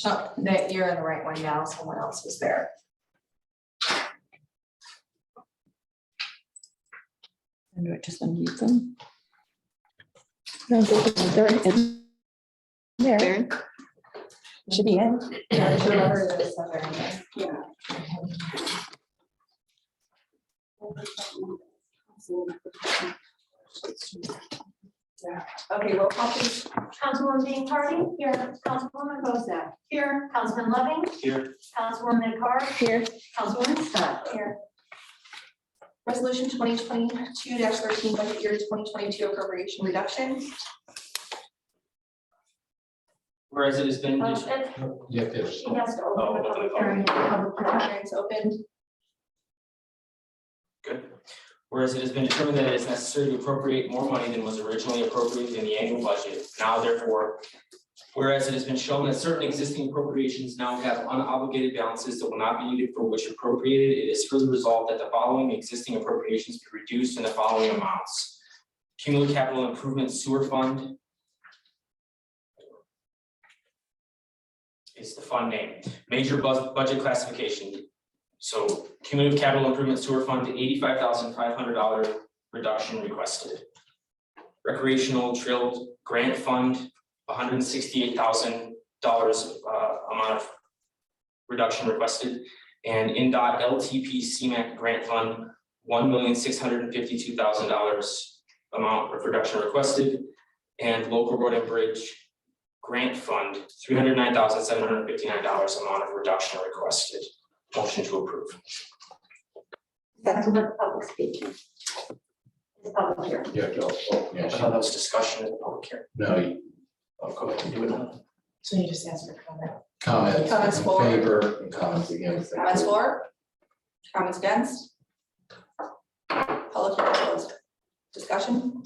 Oh, that you're in the right one now, someone else is there. And do I just unmute them? No, they're in there. They're in? Should be in. Yeah, it's whoever it is that they're in there. Okay, roll call please. Councilwoman Dean Hardy. Here. Councilwoman Bozak. Here. Councilman Loving. Here. Councilwoman Carr. Here. Councilwoman Scott. Here. Resolution 2022-13, budget year 2022 appropriation reduction. Whereas it has been. She has to open the public hearing. Public hearing is opened. Good. Whereas it has been determined that it is necessary to appropriate more money than was originally appropriated in the annual budget. Now therefore, whereas it has been shown that certain existing appropriations now have unobligated balances that will not be needed for which appropriated, it is further resolved that the following existing appropriations be reduced in the following amounts. Cumulative Capital Improvement Sewer Fund is the fund name. Major budget classification. So cumulative capital improvement sewer fund, $85,500 reduction requested. Recreational trail grant fund, $168,000 amount of reduction requested. And NDOT LTP CMAQ grant fund, $1,652,000 amount of reduction requested. And local road and bridge grant fund, $309,759 amount of reduction requested. Motion to approve. That's what public speaking. It's public hearing. Yeah, Joe. Oh, I yeah, thought that was discussion in the public hearing. no, you- I'll go ahead and do it now. So you just asked for comment. comments Comments in for? favor and comments against. Comments for? Comments against? Public hearing closed. Discussion?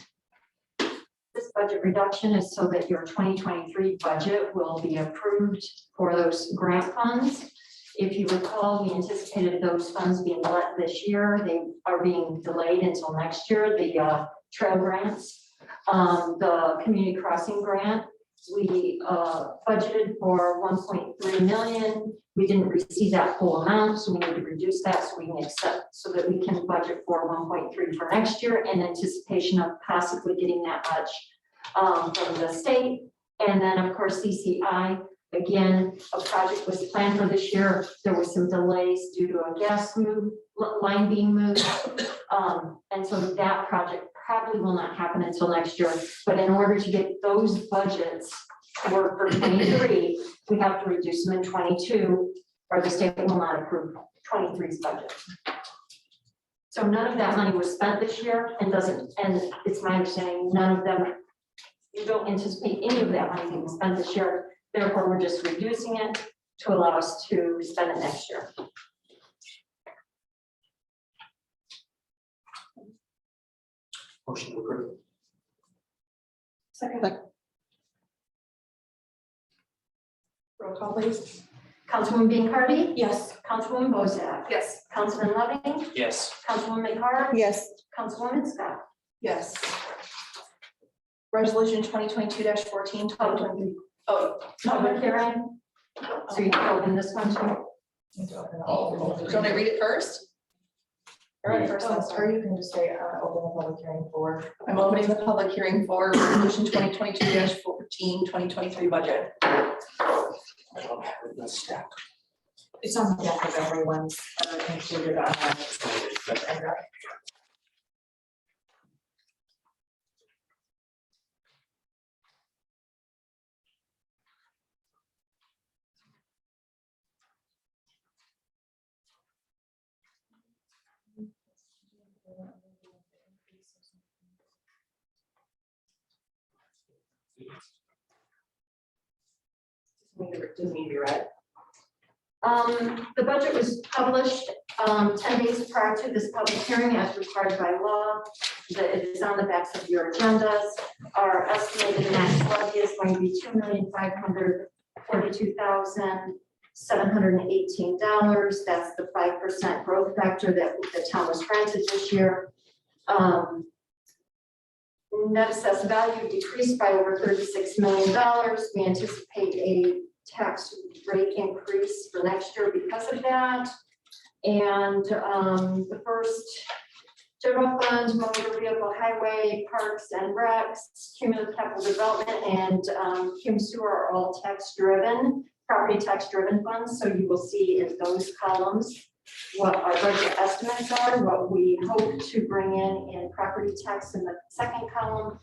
This budget reduction is so that your 2023 budget will be approved for those grant funds. If you recall, we anticipated those funds being let this year. They are being delayed until next year, the trail grants. The community crossing grant, we budgeted for 1.3 million. We didn't receive that full amount, so we need to reduce that so we can accept, so that we can budget for 1.3 for next year in anticipation of possibly getting that much from the state. And then of course CCI, again, a project was planned for this year. There were some delays due to a gas line being moved. And so that project probably will not happen until next year. But in order to get those budgets to work for 23, we have to reduce them in 22, or the state will not approve 23's budget. So none of that money was spent this year and it's my understanding, none of them, you don't anticipate any of that money being spent this year. Therefore, we're just reducing it to allow us to spend it next year. Motion to approve. Second. Roll call please. Councilwoman Dean Hardy. Yes. Councilwoman Bozak. Yes. Councilman Loving. Yes. Councilwoman Carr. Yes. Councilwoman Scott. Yes. Resolution 2022-14, 2023. Oh, Public hearing. So you can open this one too. do you want me to read it first? All right, first, I'll start. Or you can just say, open the public hearing for. I'm opening the public hearing for resolution 2022-14, 2023 budget. I don't have it in the stack. It's on the back of everyone's included on that. Doesn't need to be read. The budget was published 10 days prior to this public hearing as required by law. It is on the backs of your agendas. Our estimated max levy is going to be $2,542,718. That's the 5% growth factor that the town was granted this year. Net assessed value decreased by over $36 million. We anticipate a tax rate increase for next year because of that. And the first general fund, motor vehicle, highway, parks and recs, cumulative capital development, and cum sewer are all tax driven, property tax driven funds. So you will see in those columns what our budget estimates are, what we hope to bring in property tax in the second column.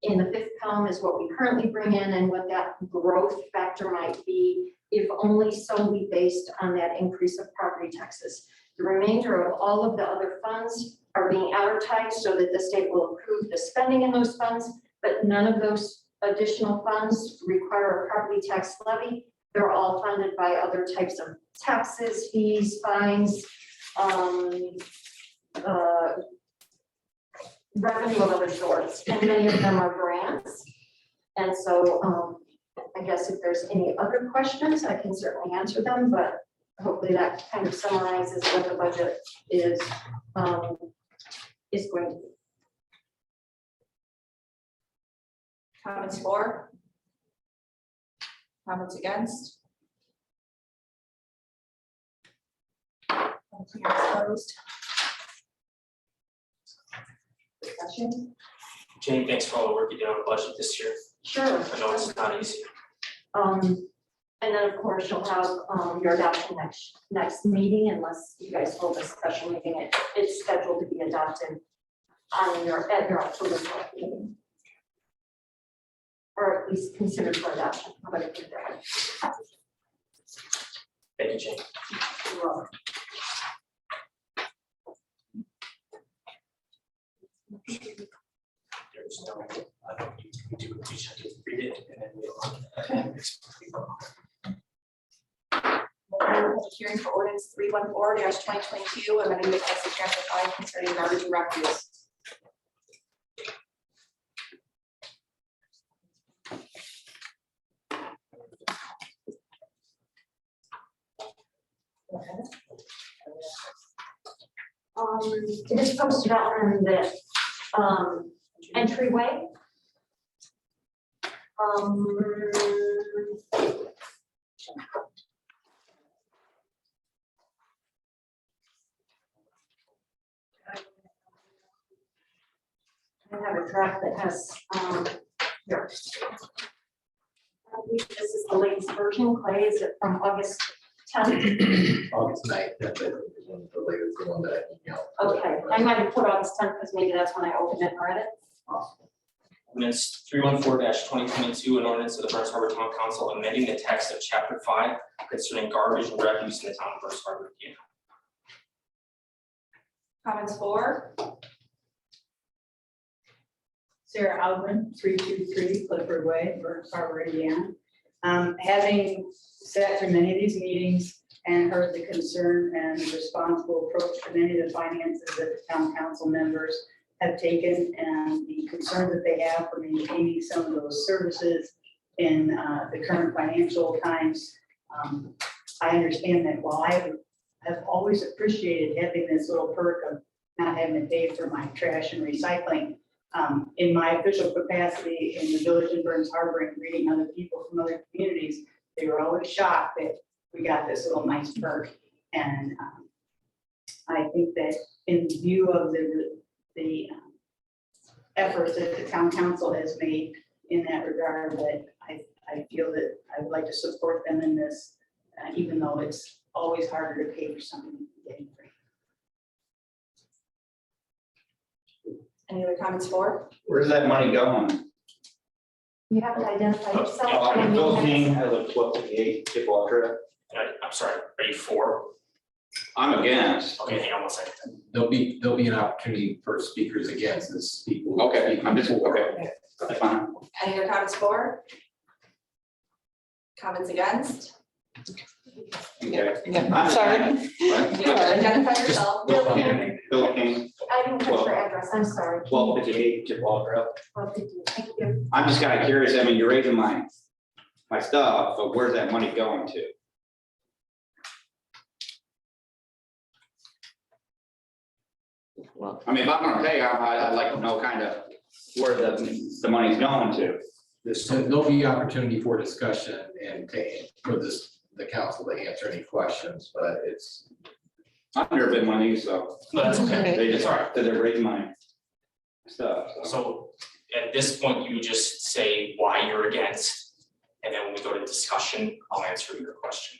In the fifth column is what we currently bring in and what that growth factor might be, if only solely based on that increase of property taxes. The remainder of all of the other funds are being advertised so that the state will approve the spending in those funds, but none of those additional funds require a property tax levy. They're all funded by other types of taxes, fees, fines, revenue of other sorts, and many of them are grants. And so I guess if there's any other questions, I can certainly answer them, but hopefully that kind of summarizes what the budget is going to be. Comments for? Comments against? Public hearing is closed. Discussion? Jane, thanks for all the work you did on the budget this year. Sure. I know it's not easy. And then, of course, you'll have your adoption next meeting, unless you guys hold a special meeting. It's scheduled to be adopted at your October 12th meeting. Or at least considered for adoption. How about I put it that way? Thank you, Jane. You're welcome. There's no, I don't need to do it, we should just read it and then we'll. Public hearing for ordinance 314-2022, amending the code of chapter 5 concerning garbage and refuse. It is posted out on the entryway. I have a draft that has, here. I believe this is the latest version. Clay, is it from August 10th? August 9th, that's it, is one of the latest, the one that I emailed. Okay, I might have put August 10th because maybe that's when I opened it and read it. Ordinance 314-2022, an ordinance of the Burns Harbor Town Council amending the text of chapter 5 concerning garbage and refuse in the town of Burns Harbor, Indiana. Comments for? Sarah Albin, 323 Clifford Way, Burns Harbor, Indiana. Having sat through many of these meetings and heard the concern and responsible approach to many of the finances that the town council members have taken and the concerns that they have for maintaining some of those services in the current financial times. I understand that while I have always appreciated having this little perk of not having to pay for my trash and recycling, in my official capacity in the village in Burns Harbor and reading other people from other communities, they were always shocked that we got this little nice perk. And I think that in view of the efforts that the town council has made in that regard, that I feel that I would like to support them in this, even though it's always harder to pay for something getting free. Any other comments for? Where's that money going? You have to identify yourself. I'm Philippine, I live 1258 Chippewa Trail. I'm sorry, are you for? I'm against. Okay, hang on one second. There'll be an opportunity for speakers against this. People. Okay, I'm just, okay, that's fine. Any other comments for? Comments against? Okay. I'm sorry. Identify yourself. Philippine, I didn't catch your address, I'm sorry. 1258 Chippewa Trail. 1250, thank you. I'm just kind of curious, I mean, you're raising my stuff, but where's that money going to? Well, I mean, if I'm gonna pay, I'd like to know kind of where the money's going to. So there'll be opportunity for discussion and for the council to answer any questions, but it's. I've never been one of these, so No, that's okay, they it's just, all right. they're raising my stuff, so. So at this point, you just say why you're against, and then when we go to discussion, I'll answer your question.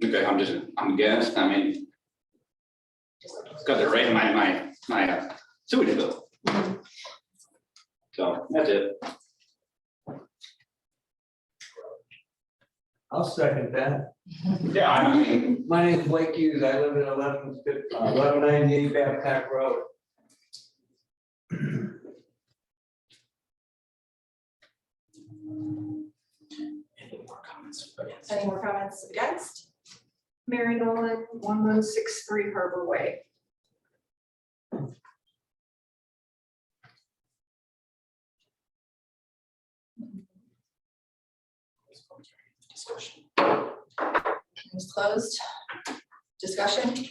Okay, I'm against, I mean. It's because they're raising my sewage bill. So that's it. I'll second that. Yeah, I mean, My name's Blake Hughes. I live at 1198 Babcock Road. Any more comments? Against? Any more comments against? Mary Nolan, 1163 Harbor Way. Discussion. Is closed. Discussion?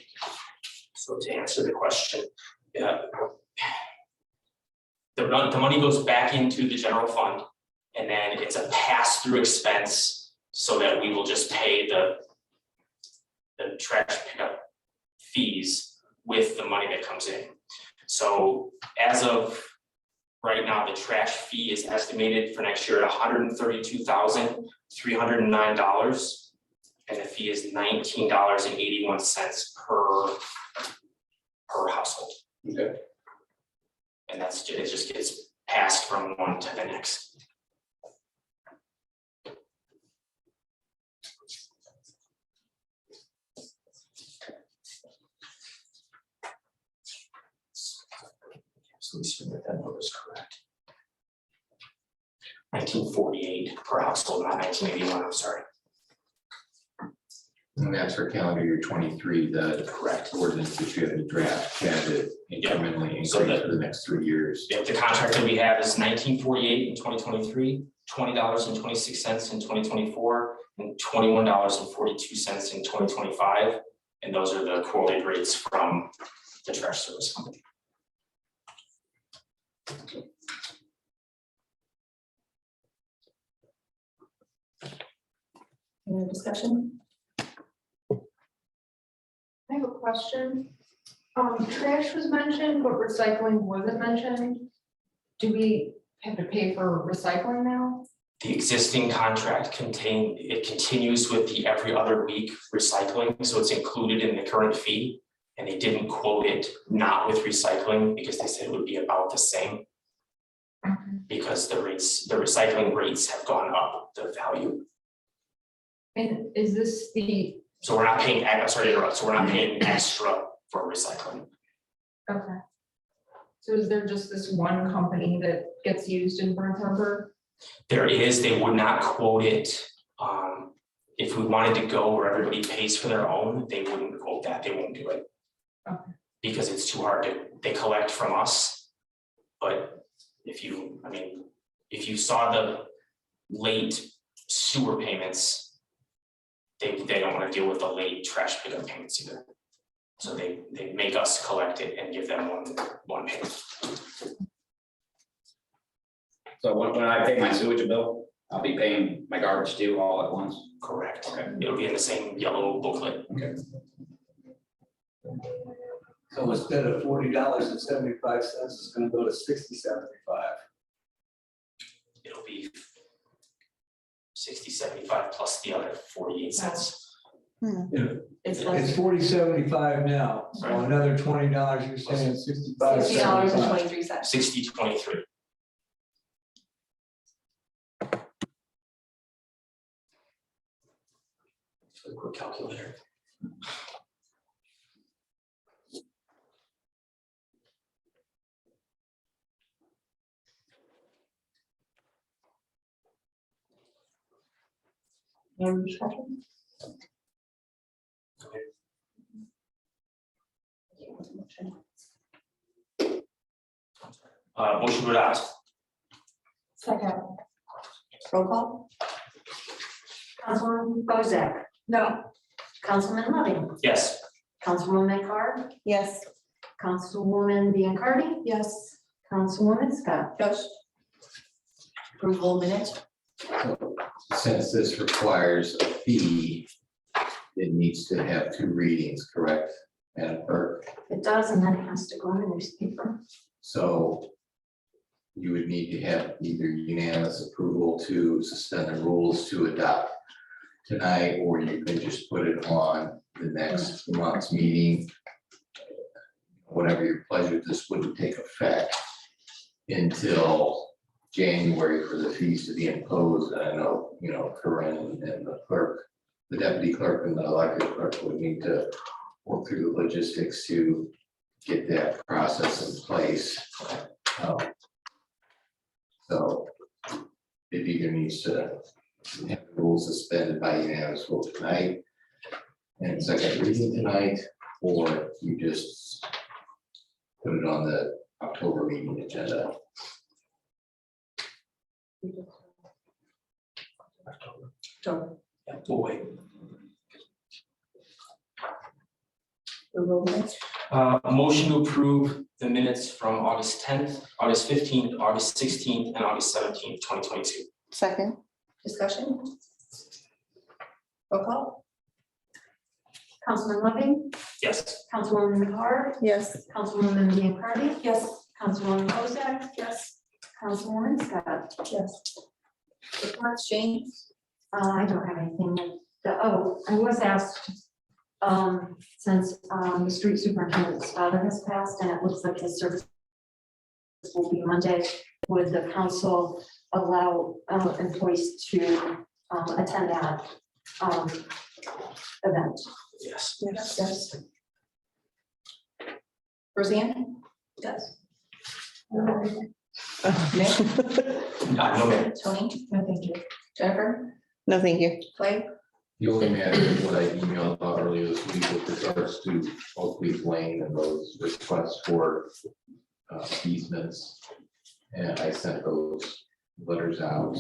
So to answer the question, yeah. The money goes back into the general fund, and then it's a pass-through expense so that we will just pay the trash pickup fees with the money that comes in. So as of right now, the trash fee is estimated for next year at $132,309. And the fee is $19.81 per household. okay. And it just gets passed from one to the next. So we assume that number is correct. 1948 per household, not 1981, I'm sorry. And that's for calendar year 23, the Correct. ordinance that you had to draft, had it incrementally increase So that- for the next 3 years. If the contract that we have is 1948 in 2023, $20.26 in 2024, and $21.42 in 2025. And those are the quoted rates from the trash service company. Any discussion? I have a question. Trash was mentioned, but recycling wasn't mentioned. Do we have to pay for recycling now? The existing contract continues with the every other week recycling, so it's included in the current fee. And they didn't quote it not with recycling because they said it would be about the same. Because the recycling rates have gone up, the value. And is this the, So we're not paying, I'm sorry to interrupt, so we're not paying extra for recycling. okay. So is there just this one company that gets used in Burns Harbor? There is, they would not quote it. If we wanted to go where everybody pays for their own, they wouldn't quote that, they won't do it. Okay. Because it's too hard they collect from us. But if you saw the late sewer payments, they don't want to deal with the late trash pickup payments either. So they make us collect it and give them one payment. So when I pay my sewage bill, I'll be paying my garbage too all at once. Correct. Okay. It'll be in the same yellow booklet. So instead of $40.75, it's gonna go to $60.75. It'll be 60.75 plus the other 48 cents. It's It's less, $40.75 now, so Right. another $20, you're saying $65.75. $60.23. 60.23. So a quick calculator. Any discussion? Motion to adopt. Second. Roll call? Councilwoman Bozak, No. Councilman Loving, Yes. Councilwoman McCarr, Yes. Councilwoman Biancardi, Yes. Councilwoman Scott. Yes. Approval of minutes So since this requires a fee, it needs to have 2 readings, correct? Madam Clerk? It does, and then it has to go in the newspaper. So you would need to have either unanimous approval to suspend the rules to adopt tonight, or you can just put it on the next month's meeting. Whatever your pleasure, this wouldn't take effect until January for the fees to be imposed. And I know, Corinne and the clerk, the deputy clerk and the elected clerk would need to work through the logistics to get that process in place. So it either needs to have the rules suspended by unanimous vote tonight and second reading tonight, or you just put it on the October meeting agenda. So, Yeah, we'll wait. the roll minutes. A motion to approve the minutes from August 10th, August 15th, August 16th, and August 17th, 2022. Second, Discussion? Roll call? Councilman Loving, Yes. Councilwoman Hart, yes. Councilwoman Biancardi, Yes. Councilwoman Bozak, Yes. Councilwoman Scott. Yes. Reports, Jane? I don't have anything. I was asked, since the street superintendent's father has passed and it looks like his service will be Monday, would the council allow employees to attend that event? Yes. Yes. Roseanne? Yes. Nick? No, ma'am. Tony? No, thank you. Jennifer? No, thank you. Clay? The only matter is what I emailed about earlier this week with regards to Oak Leaf Lane and those requests for easements. And I sent those letters out.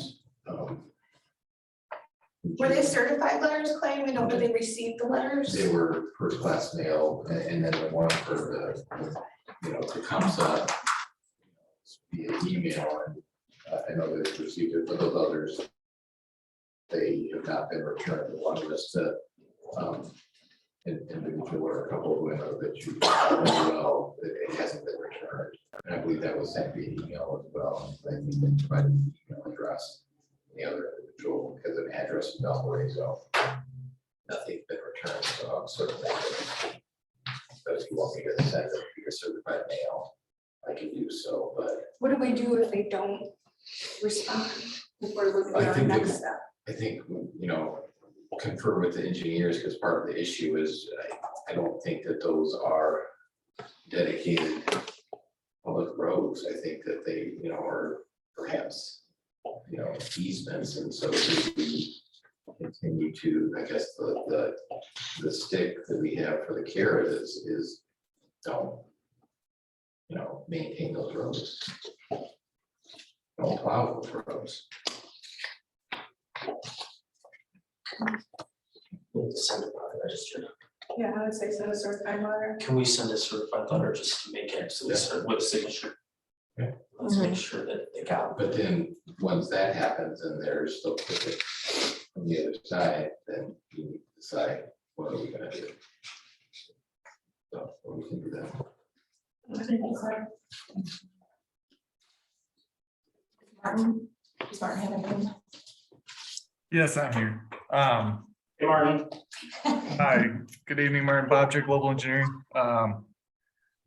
Were they certified letters, Clay? We know that they received the letters? They were first class mail, and then the one for the COMSA via email, and I know they've received it, but those others, they have not been returned. The one was to individual or a couple who I know that you know well, it hasn't been returned. And I believe that was sent via email as well. I think they provided the email address. The other individual has an address in Belmar, so nothing's been returned, so I'm certainly. But if you want me to send it via certified mail, I can do so, but What do we do if they don't respond? What would be I our think next that- step? I think, confer with the engineers, because part of the issue is, I don't think that those are dedicated public roads. I think that they, are perhaps, easements, and so we continue to, I guess, the stick that we have for the carrot is don't, maintain those roads. Don't plow those roads. We'll send it by registered. Yeah, I would say so, certified letter. Can we send a certified letter just to make it, so it's with signature? Yeah. Let's make sure that they got it. But then, once that happens and there's still ticket from the other side, then you need to decide, what are we gonna do? So, we can do that. Martin? Does Martin have anything? Yes, I'm here. Hey, Martin. Hi, good evening, Martin Bobchick, Global Engineering.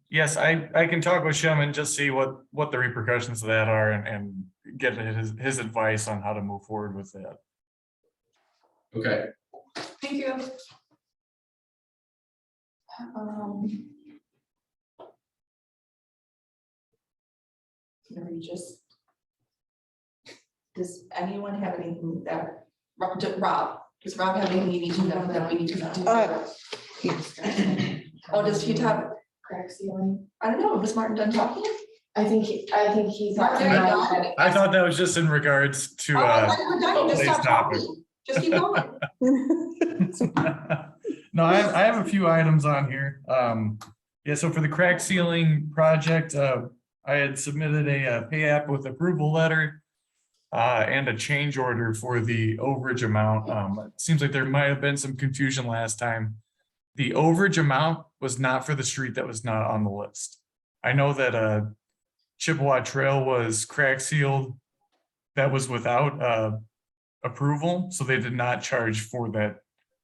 Yes, I can talk with Shem and just see what the repercussions of that are and get his advice on how to move forward with that. Okay, Thank you. Can we just? Does anyone have anything that, Rob, does Rob have anything you need to know that we need to know? Oh, does he have crack ceiling? I don't know, was Martin done talking? I think he's. Martin, are you done? I thought that was just in regards to Oh, I thought you were done, you just today's stopped topic. talking. Just keep going. No, I have a few items on here. Yeah, so for the crack ceiling project, I had submitted a pay app with approval letter. and a change order for the overage amount. It seems like there might have been some confusion last time. The overage amount was not for the street that was not on the list. I know that Chippewa Trail was crack sealed. That was without approval, so they did not charge for that,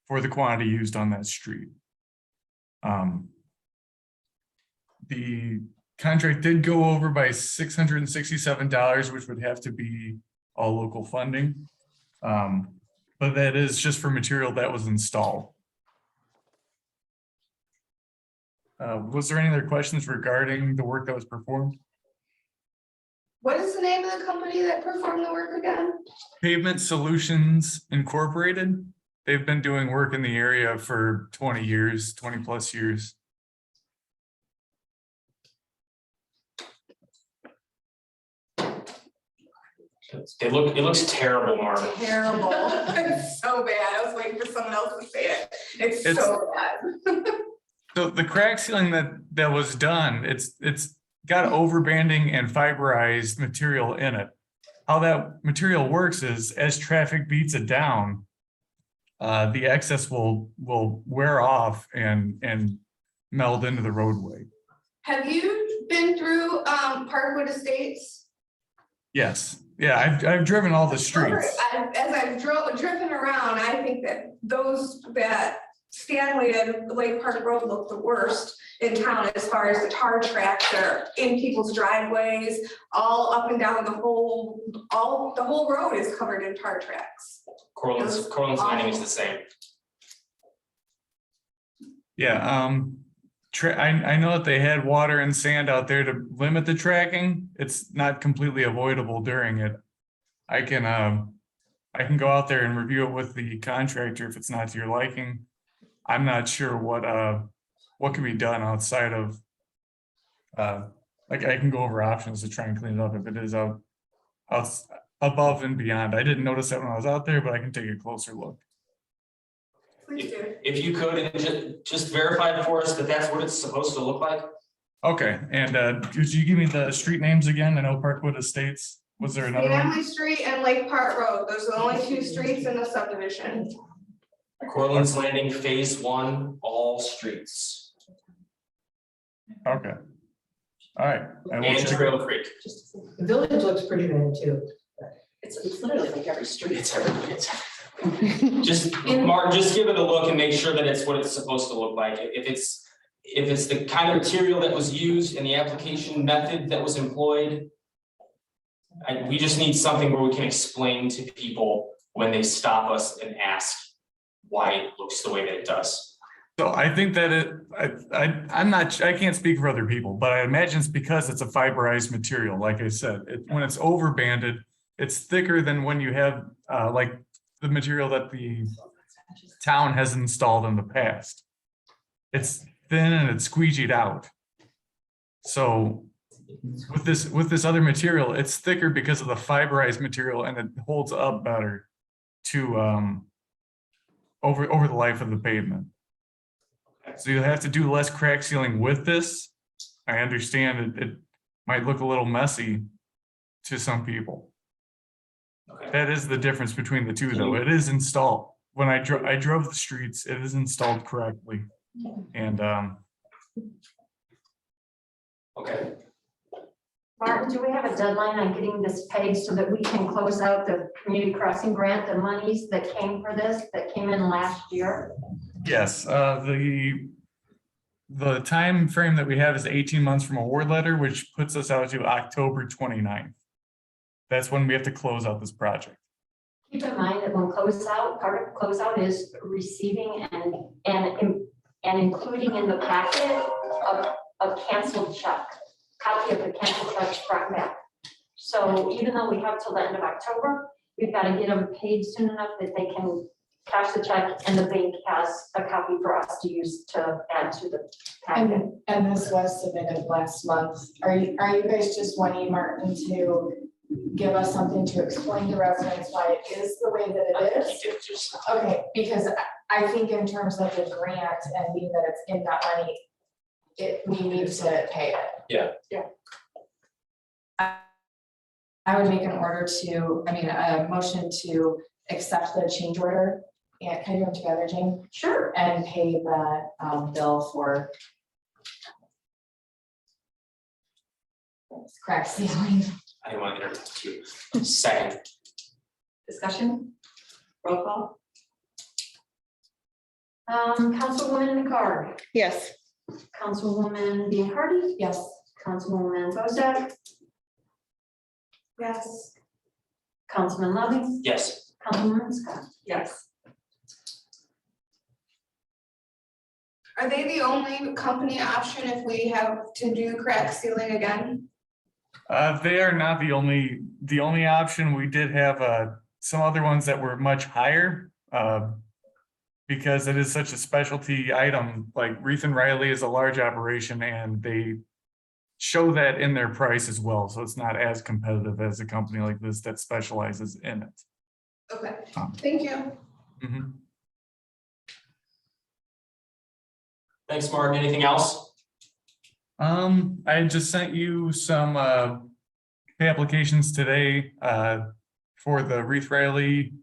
for the quantity used on that street. The contract did go over by $667, which would have to be all local funding. But that is just for material that was installed. Was there any other questions regarding the work that was performed? What is the name of the company that performed the work again? Pavement Solutions Incorporated. They've been doing work in the area for 20 years, 20 plus years. It looks terrible, Marvin. Terrible. It's so bad. I was waiting for someone else to say it. It's so bad. So the crack sealing that was done, it's got overbanding and fiberized material in it. How that material works is as traffic beats it down, the excess will wear off and meld into the roadway. Have you been through Parkwood Estates? Yes, yeah, I've driven all the streets. As I've driven around, I think that that Stanley and Lake Park Road look the worst in town as far as the tar tracks are in people's driveways, all up and down the whole road is covered in tar tracks. Cortland's Landing is the same. Yeah, I know that they had water and sand out there to limit the tracking. It's not completely avoidable during it. I can go out there and review it with the contractor if it's not to your liking. I'm not sure what can be done outside of, like I can go over options to try and clean it up if it is out above and beyond. I didn't notice that when I was out there, but I can take a closer look. Please do. If you could, and just verify for us that that's what it's supposed to look like. Okay, and could you give me the street names again? I know Parkwood Estates. Was there another one? Stanley Street and Lake Park Road, those are the only two streets in the subdivision. Cortland's Landing Phase 1, all streets, Okay. All right. I will and check. Trail Creek. The village looks pretty bad too. It's literally like every street. It's everything. Just, Mark, just give it a look and make sure that it's what it's supposed to look like. If it's the kind of material that was used and the application method that was employed, we just need something where we can explain to people when they stop us and ask why it looks the way that it does. So I think that I can't speak for other people, but I imagine it's because it's a fiberized material. Like I said, when it's overbanded, it's thicker than when you have like the material that the town has installed in the past. It's thin and it's squeegeed out. So with this other material, it's thicker because of the fiberized material and it holds up better to over the life of the pavement. So you'll have to do less crack sealing with this. I understand it might look a little messy to some people. Okay. That is the difference between the two, though. It is installed. When I drove the streets, it is installed correctly. And Okay. Martin, do we have a deadline on getting this paid so that we can close out the community crossing grant, the monies that came for this, that came in last year? yes, the time frame that we have is 18 months from award letter, which puts us out to October 29th. That's when we have to close out this project. Keep in mind that when closeout, part of closeout is receiving and including in the packet a canceled check, copy of the canceled check front back. So even though we have till the end of October, we've got to get them paid soon enough that they can cash the check and the bank has a copy for us to use to add to the packet. And this was submitted last month. Are you guys just wanting Martin to give us something to explain to residents why it is the way that it is? Okay, because I think in terms of the grant and being that it's in that money, we need to pay it. Yeah. I would make an order to, a motion to accept the change order. And can I do them together, Jane? Sure. And pay the bill for crack ceiling. I didn't want to interrupt you. Second, Discussion? Roll call. Councilwoman McCarr, Yes. Councilwoman Biancardi, Yes. Councilwoman Bozak, Yes. Councilman Loving, yes. Councilwoman Scott. Yes. Are they the only company option if we have to do crack sealing again? They are not the only option. We did have some other ones that were much higher. Because it is such a specialty item, like Reith and Riley is a large operation and they show that in their price as well. So it's not as competitive as a company like this that specializes in it. Okay, thank you. Mhm. Thanks, Mark. Anything else? I just sent you some pay applications today for the Reith Riley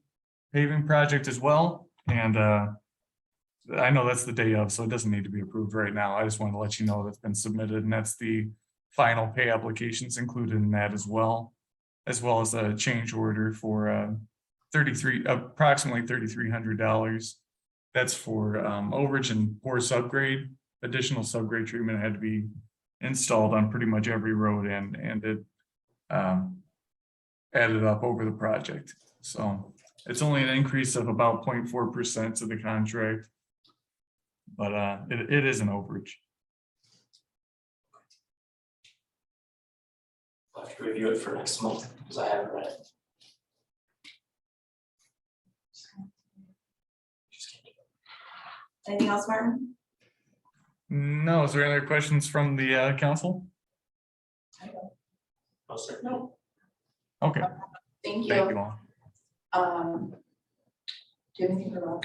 paving project as well. And I know that's the day of, so it doesn't need to be approved right now. I just wanted to let you know that's been submitted, and that's the final pay applications included in that as well as a change order for approximately $3,300. That's for overage and poor subgrade. Additional subgrade treatment had to be installed on pretty much every road and it added up over the project. So it's only an increase of about 0.4% to the contract. But it is an overage. I'll have to review it for next month because I haven't read it. Anything else, Martin? No, is there any other questions from the council? Oh, sir. No. Okay, Thank thank you. you all. Do you have anything for Rob?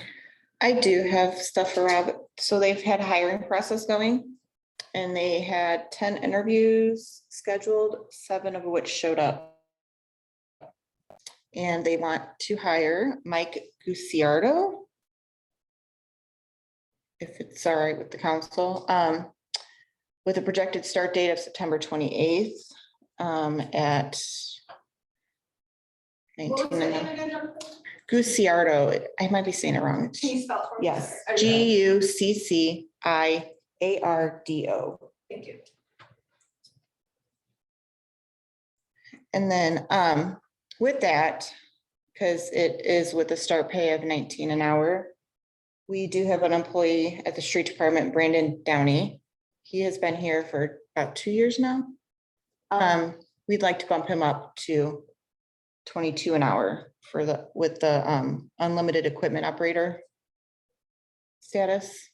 I do have stuff for Rob. So they've had hiring process going. And they had 10 interviews scheduled, 7 of which showed up. And they want to hire Mike Guciardo. If it's all right with the council, with a projected start date of September 28th at 19 and a- Guciardo, I might be saying it wrong. Can you spell it for me? Yes, Okay. Gucciardo. Thank you. And then with that, because it is with a start pay of 19 an hour, we do have an employee at the street department, Brandon Downey. He has been here for about 2 years now. We'd like to bump him up to 22 an hour with the unlimited equipment operator status.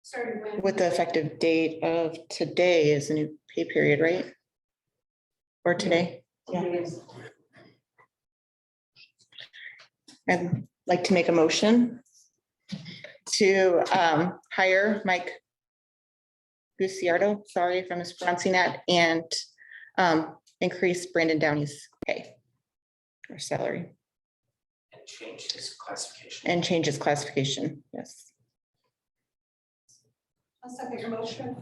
Started when? With the effective date of today is a new pay period, right? Or today? Yeah. I'd like to make a motion to hire Mike Guciardo, sorry if I'm mispronouncing that, and increase Brandon Downey's pay or salary And change his classification. and change his classification. Yes. I'll second your motion.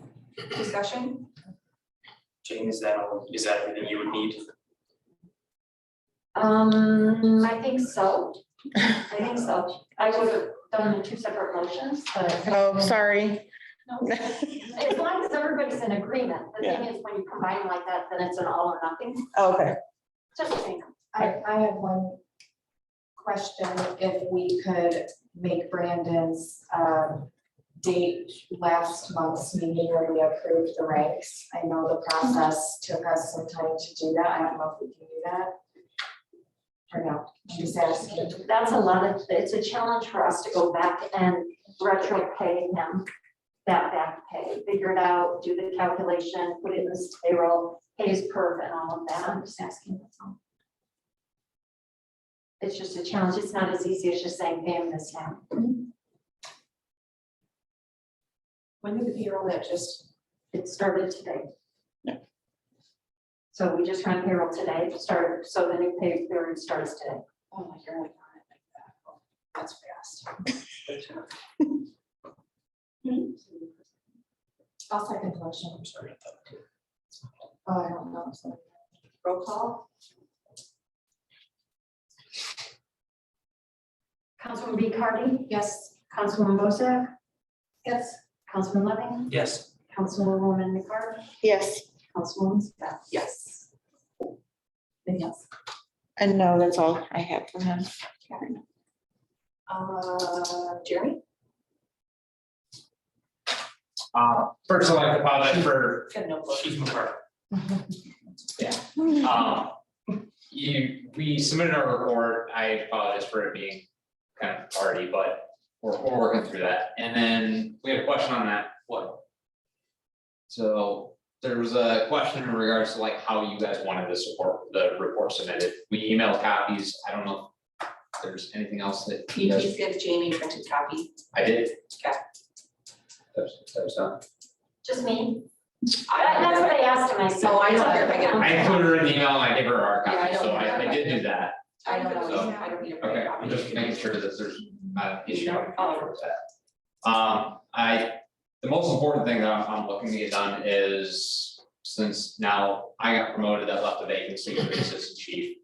Discussion? Jane, is that everything you would need? I think so. I would have done the 2 separate motions, but. Oh, sorry. No, as long as everybody's in agreement. The thing is, when you combine like that, then it's an all or nothing. Okay. Just saying. I have one question, if we could make Brandon's date last month's meeting where we approved the ranks. I know the process took us some time to do that. I don't know if we can do that. Or no, I'm just asking. That's it's a challenge for us to go back and retro pay him that back pay, figure it out, do the calculation, put it in this payroll, pays perf and all of that. I'm just asking. That's all. It's just a challenge. It's not as easy as just saying pay him this now. When did the payroll that just, It started today. Yeah. So we just ran payroll today, it started, so the new pay period starts today. oh my God, that's fast. I'll second the motion. I'm sorry. Oh, I don't know. So, Roll call. Councilwoman B. Cardy, yes. Councilwoman Bozak, Yes. Councilman Loving, Yes. Councilwoman McCart, Yes, Councilwoman Scott. Yes. And yes. and no, that's all I have from him. Jeremy? First, I'd like to apologize for Good notebook. Chief McCarthy. We submitted our report. I apologize for it being kind of tardy, but we're working through that. And then we had a question on that, what? So there was a question in regards to like how you guys wanted the report submitted. We emailed copies. I don't know if there's anything else that you guys, give Jamie printed copy. I did. Okay. There's not. Just me. That's what I asked him, I said. So I don't care if I get it. I included her in the email and I gave her our Yeah, I copy, don't so care. I did do that. I don't know, So- I don't need a Okay, printed I'm copy. just making sure that there's not an issue Oh. with that. The most important thing that I'm looking to get done is, since now I got promoted, that left a vacancy for the assistant chief.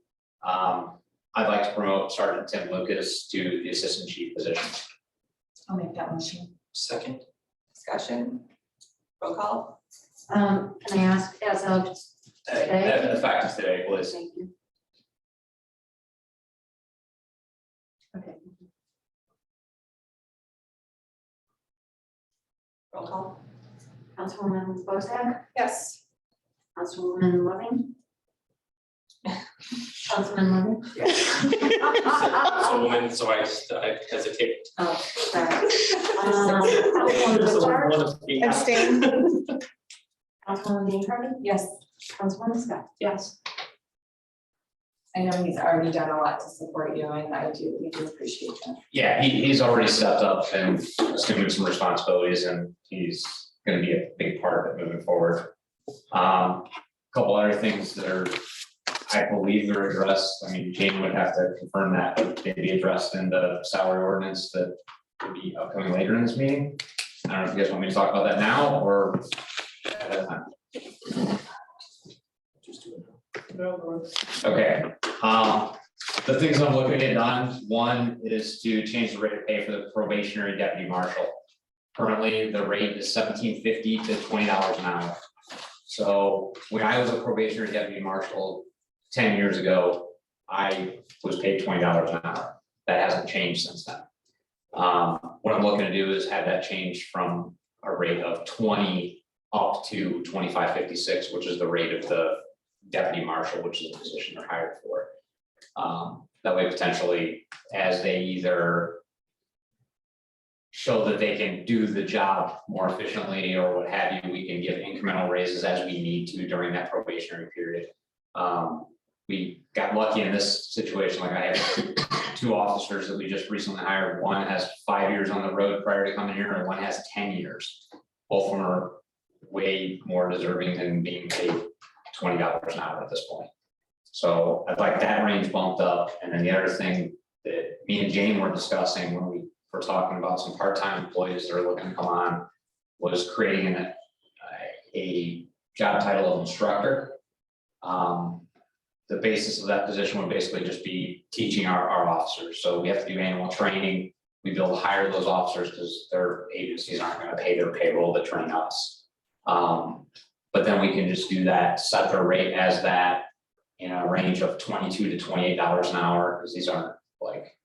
I'd like to promote Sergeant Tim Lucas to the assistant chief position. I'll make that motion. Second. Discussion. Roll call. Can I ask, as of today? Effective today, please. Thank you. Okay. Roll call. Councilwoman Bozak, Yes. Councilwoman Loving. Councilman Loving. So woman, so I hesitate. Oh, sorry. Councilwoman McCart, Abstain. Councilwoman Dean Carney, Yes. Councilwoman Scott. Yes. I know he's already done a lot to support you and we do appreciate that. Yeah, he's already stepped up and assumed some responsibilities, and he's gonna be a big part of it moving forward. Couple other things that are, I believe are addressed, I mean, Jane would have to confirm that, but they'd be addressed in the salary ordinance that would be upcoming later in this meeting. I don't know if you guys want me to talk about that now or at that time. Okay, the things I'm looking to get done, one is to change the rate of pay for the probationary deputy marshal. Currently, the rate is $17.50 to $20 an hour. So when I was a probationary deputy marshal 10 years ago, I was paid $20 an hour. That hasn't changed since then. What I'm looking to do is have that change from a rate of 20 up to $25.56, which is the rate of the deputy marshal, which is the position they're hired for. That way potentially, as they either show that they can do the job more efficiently or what have you, we can give incremental raises as we need to during that probationary period. We got lucky in this situation, like I have two officers that we just recently hired. One has 5 years on the road prior to coming here, and one has 10 years. Both of them are way more deserving than being paid $20 an hour at this point. So I'd like that range bumped up. And then the other thing that me and Jane were discussing when we were talking about some part-time employees that are looking to come on was creating a job title of instructor. The basis of that position would basically just be teaching our officers. So we have to do annual training. We will hire those officers because their agencies aren't going to pay their payroll to train us. But then we can just do that, set their rate as that in a range of $22 to $28 an hour, because these aren't like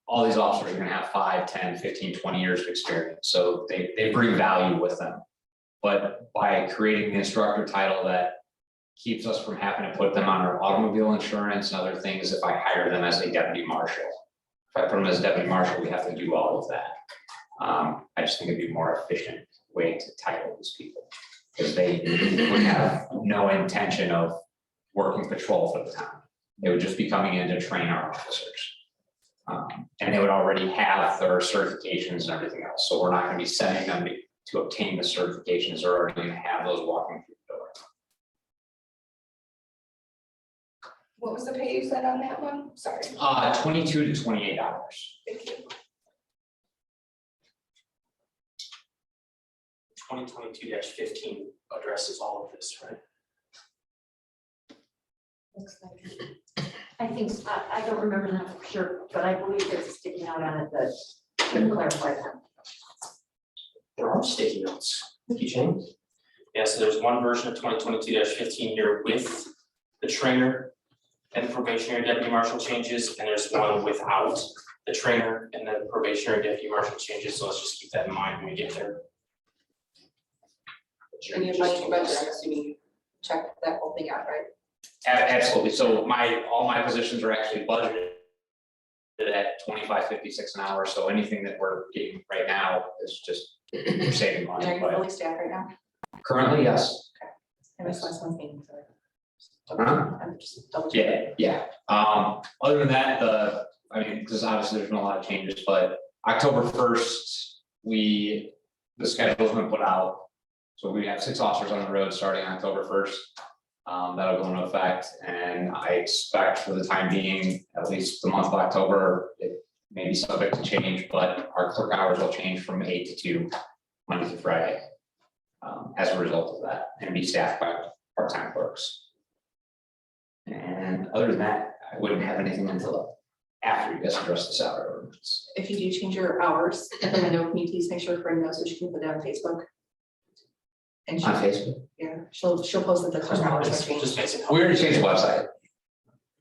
all these officers are gonna have 5, 10, 15, 20 years of experience, so they bring value with them. But by creating the instructor title that keeps us from having to put them on our automobile insurance and other things, if I hire them as a deputy marshal. If I put them as deputy marshal, we have to do all of that. I just think it'd be a more efficient way to title these people, because they would have no intention of working patrol for the town. They would just be coming in to train our officers. And they would already have their certifications and everything else, so we're not gonna be sending them to obtain the certifications, they're already gonna have those walking through the door. What was the pay you said on that one? Sorry. $22 to $28. Thank you. 2022-15 addresses all of this, right? Looks like it. I think, I don't remember that for sure, but I believe there's a sticking out on it that should clarify that. There are sticky notes. Thank you, Jane. Yeah, so there's one version of 2022-15 here with the trainer and probationary deputy marshal changes, and there's one without the trainer and the probationary deputy marshal changes, so let's just keep that in mind when we get there. And your budget, I'm assuming you check that whole thing out, right? Absolutely, so all my positions are actually budgeted at $25.56 an hour, so anything that we're getting right now is just, we're saving And are money, you but fully staffed right now? currently, yes. I missed last month's meeting, sorry. Huh? I'm just double checking. Yeah. Other than that, I mean, because obviously there's been a lot of changes, but October 1st, the schedule's been put out. So we have 6 officers on the road starting October 1st. That'll go into effect, and I expect for the time being, at least the month of October, it may be subject to change, but our clerk hours will change from 8 to 2, Monday to Friday. As a result of that, and be staffed by part-time clerks. And other than that, I wouldn't have anything until after you guys address the salary ordinance. If you do change your hours, let me know, can you please make sure Corinne knows so she can put that on Facebook? And On she, Facebook, yeah, she'll post that the clerk hours are changed. Just basic. we already changed the website.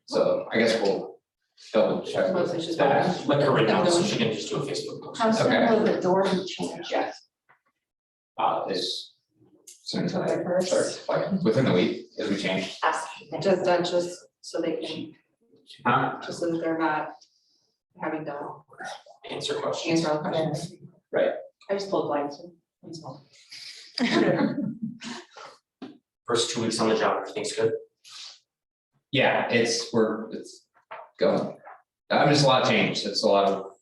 So I guess we'll double check Mostly just that. Let Corinne know, so she can just do a Facebook post. How soon Okay. will the doors be changed? Is soon as I October start, 1st. like, within the week, as we change. Just so they can, Huh? just so that they're not having to Answer questions. answer all the questions. Right. I just pulled blinds. First 2 weeks on the job, everything's good. Yeah, it's going. Just a lot of change, it's a lot of.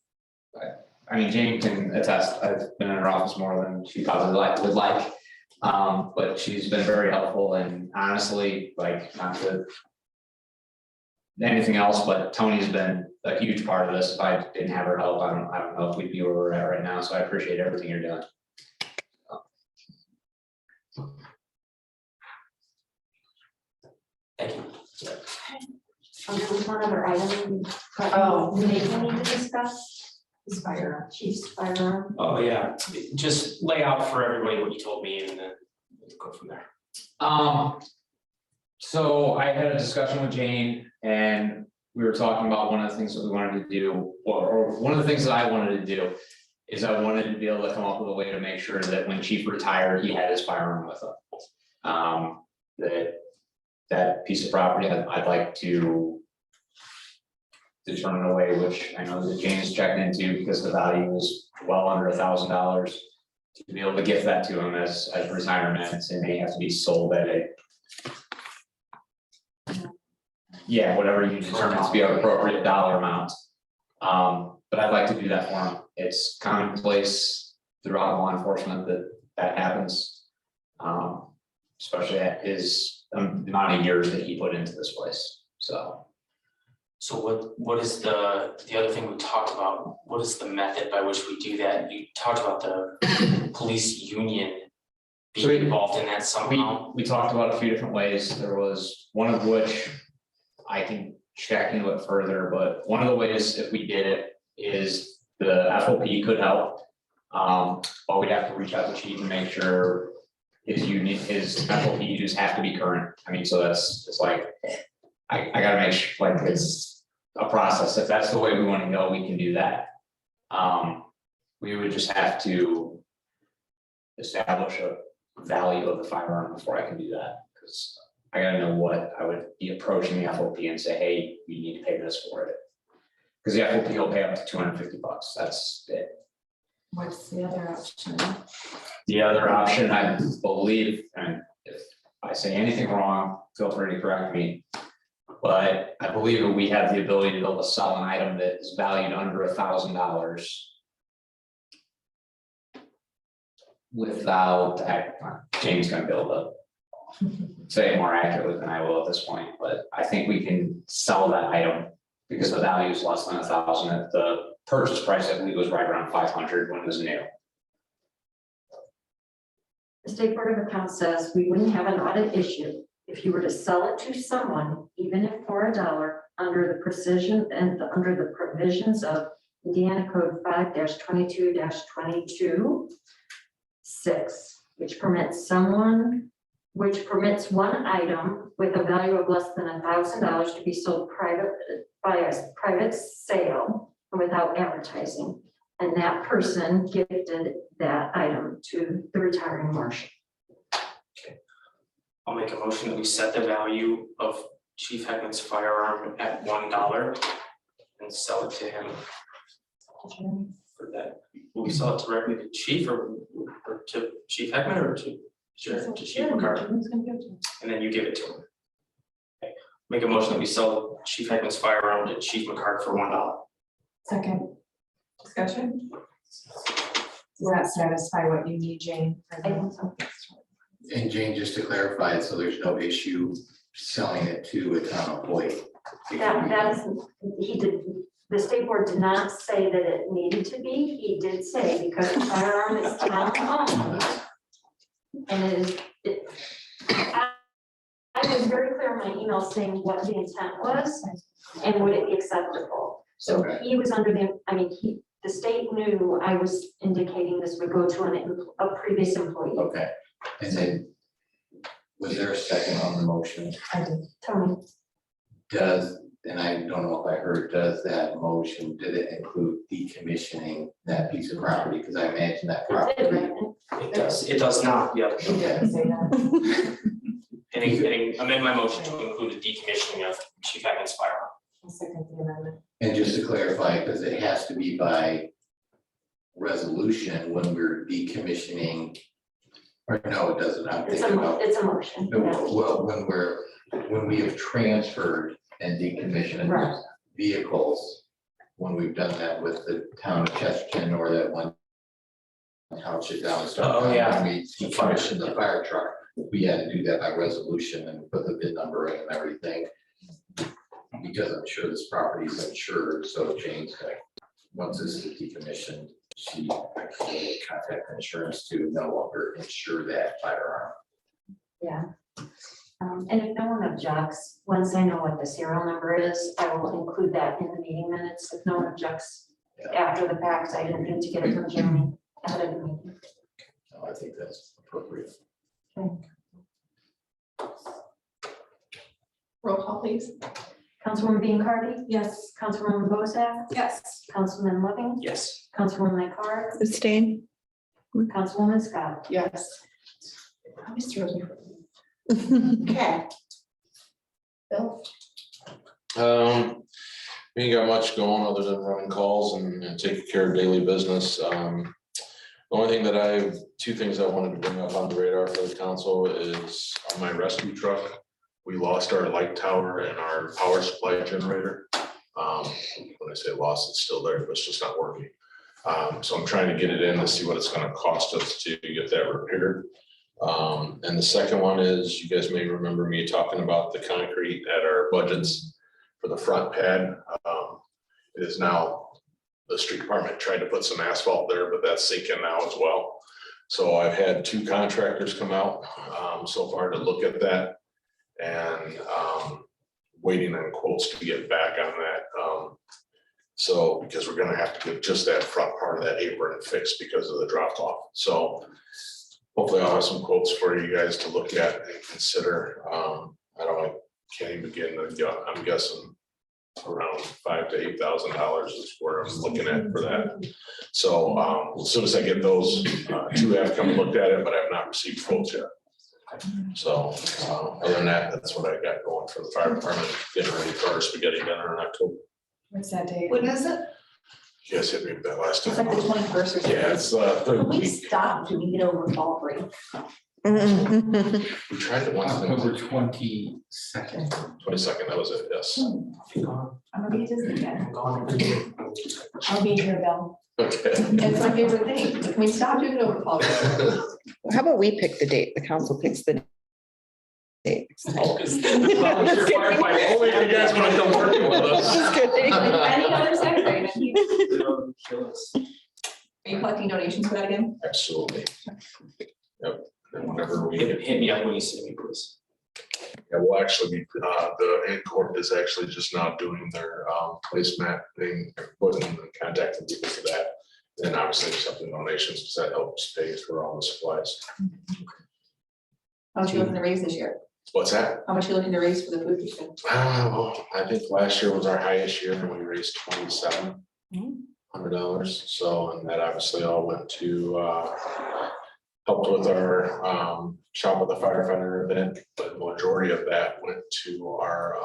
I mean, Jane can attest, I've been in her office more than she probably would like. But she's been very helpful, and honestly, like, not to. Anything else, but Tony's been a huge part of this. If I didn't have her help, I don't know if we'd be where we're at right now, so I appreciate everything you're doing. Thank you. There was one other item. Oh. We may need to discuss, is chief's firearm. Oh, yeah, just lay out for everybody what you told me and then we'll go from there. So I had a discussion with Jane, and we were talking about one of the things that we wanted to do, or one of the things that I wanted to do. Is I wanted to be able to come up with a way to make sure that when Chief retired, he had his firearm with him. That piece of property, I'd like to. Determine a way, which I know that Jane's checked into, because the value is well under $1,000. To be able to gift that to him as retirement, and may have to be sold at a. Yeah, whatever you determine to be an appropriate dollar amount. But I'd like to do that for him. It's commonplace throughout law enforcement that happens. Especially at his amount of years that he put into this place, so. So what is the other thing we talked about? What is the method by which we do that? You talked about the police union So being involved in that somehow. We talked about a few different ways. There was one of which I can check into it further, but one of the ways if we did it is the FOP could help. But we'd have to reach out to chief and make sure his FOP dues have to be current. I mean, so that's, it's like, I gotta make sure, like, it's a process. If that's the way we want to go, we can do that. We would just have to establish a value of the firearm before I can do that, because I gotta know what I would be approaching the FOP and say, hey, you need to pay this for it. Because the FOP will pay up to $250, that's it. What's the other option? The other option, I believe, and if I say anything wrong, feel free to correct me. But I believe that we have the ability to be able to sell an item that is valued under $1,000. Without, James gonna be able to say it more accurately than I will at this point, but I think we can sell that item because the value is less than 1,000, at the purchase price, I believe was right around 500 when it was new. The State Board of Accounts says we wouldn't have an audit issue if you were to sell it to someone, even if for $1, under the precision and under the provisions of Indiana Code 5-22-22. 6, which permits one item with a value of less than $1,000 to be sold by a private sale without advertising. And that person gifted that item to the retiring marshal. I'll make a motion that we set the value of Chief Heckman's firearm at $1 and sell it to him. For that, will we sell it directly to Chief or to Chief Heckman or to Chief McCarty? And then you give it to him. Okay. Make a motion that we sell Chief Heckman's firearm to Chief McCarty for $1. Second, Discussion? does that satisfy what you need, Jane? I think so. And Jane, just to clarify, so there's no issue selling it to a town employee? That is, he did, the State Board did not say that it needed to be. He did say because the firearm is town owned. And I was very clear in my email saying what the intent was and would it be acceptable. So Okay. he was under the, the state knew I was indicating this would go to a previous employee. Okay, and then, was there a second on the motion? I did. Tony, Does, and I don't know if I heard, does that motion, did it include decommissioning that piece of property? Because I imagine that it did, property. right? It does not, yeah. She didn't say that. And amend my motion to include the decommissioning of Chief Heckman's firearm. I'll second the amendment. And just to clarify, because it has to be by resolution when we're decommissioning, or no, it doesn't, I'm It's thinking about. a motion. No, yeah. well, when we have transferred and decommissioned Right. vehicles, when we've done that with the town of Chesterton or that one township down in Stark. Oh, yeah. When we decommissioned the fire truck, we had to do that by resolution and put the VIN number in and everything. Because I'm sure this property is insured, so Jane's gonna, once this is decommissioned, she actually will contact insurance to no longer insure that firearm. Yeah. And if no one objects, once I know what the serial number is, I will include that in the meeting minutes. If no one objects after the fact, I didn't need to get it from Jeremy ahead of the meeting. No, I think that's appropriate. Roll call, please. Councilwoman Biancardi? Yes. Councilwoman Bozak? Yes. Councilman Loving? Yes. Councilwoman McCart? Abstain. Councilwoman Scott? Yes. Okay. Bill? We ain't got much going other than running calls and taking care of daily business. The only thing that two things I wanted to bring up on the radar for the council is on my rescue truck. We lost our light tower and our power supply generator. When I say lost, it's still there, but it's just not working. So I'm trying to get it in to see what it's gonna cost us to get that repaired. And the second one is, you guys may remember me talking about the concrete at our budgets for the front pad. It is now, the street department tried to put some asphalt there, but that's sinking now as well. So I've had 2 contractors come out so far to look at that. And waiting on quotes to get back on that. So, because we're gonna have to get just that front part of that apron fixed because of the drop off. So hopefully I'll have some quotes for you guys to look at and consider. Can't even begin to, I'm guessing around $5,000 to $8,000 is where I'm looking at for that. So as soon as I get those, 2 have come and looked at it, but I've not received quotes yet. So other than that, that's what I got going for the fire department, getting ready for our spaghetti dinner in October. What's that date? When is it? You guys hit me with that last It's time. like the 21st or something. Yeah, it's third When we week. stop, do we get over fall break? We tried it once. October 22nd. 22nd, that was it, yes. I'm gonna be Disney again. I'll be here, Bill. Okay. It's my favorite thing. Can we stop doing it over call? How about we pick the date? The council picks the date. Only if you guys want to come working with us. Just kidding. Any other Saturday. Are you collecting donations for that again? Absolutely. Yep, and whenever we. Hit me up when you see me, please. Yeah, we'll actually be, the Ancorp is actually just now doing their placemat thing, putting contacting people for that. Then obviously accepting donations, because that helps pay for all the supplies. How much you looking to raise this year? What's that? How much you looking to raise for the food kitchen? Well, I think last year was our highest year and we raised $2,700. So, and that obviously all went to helped with our shop with the firefighter event, but the majority of that went to our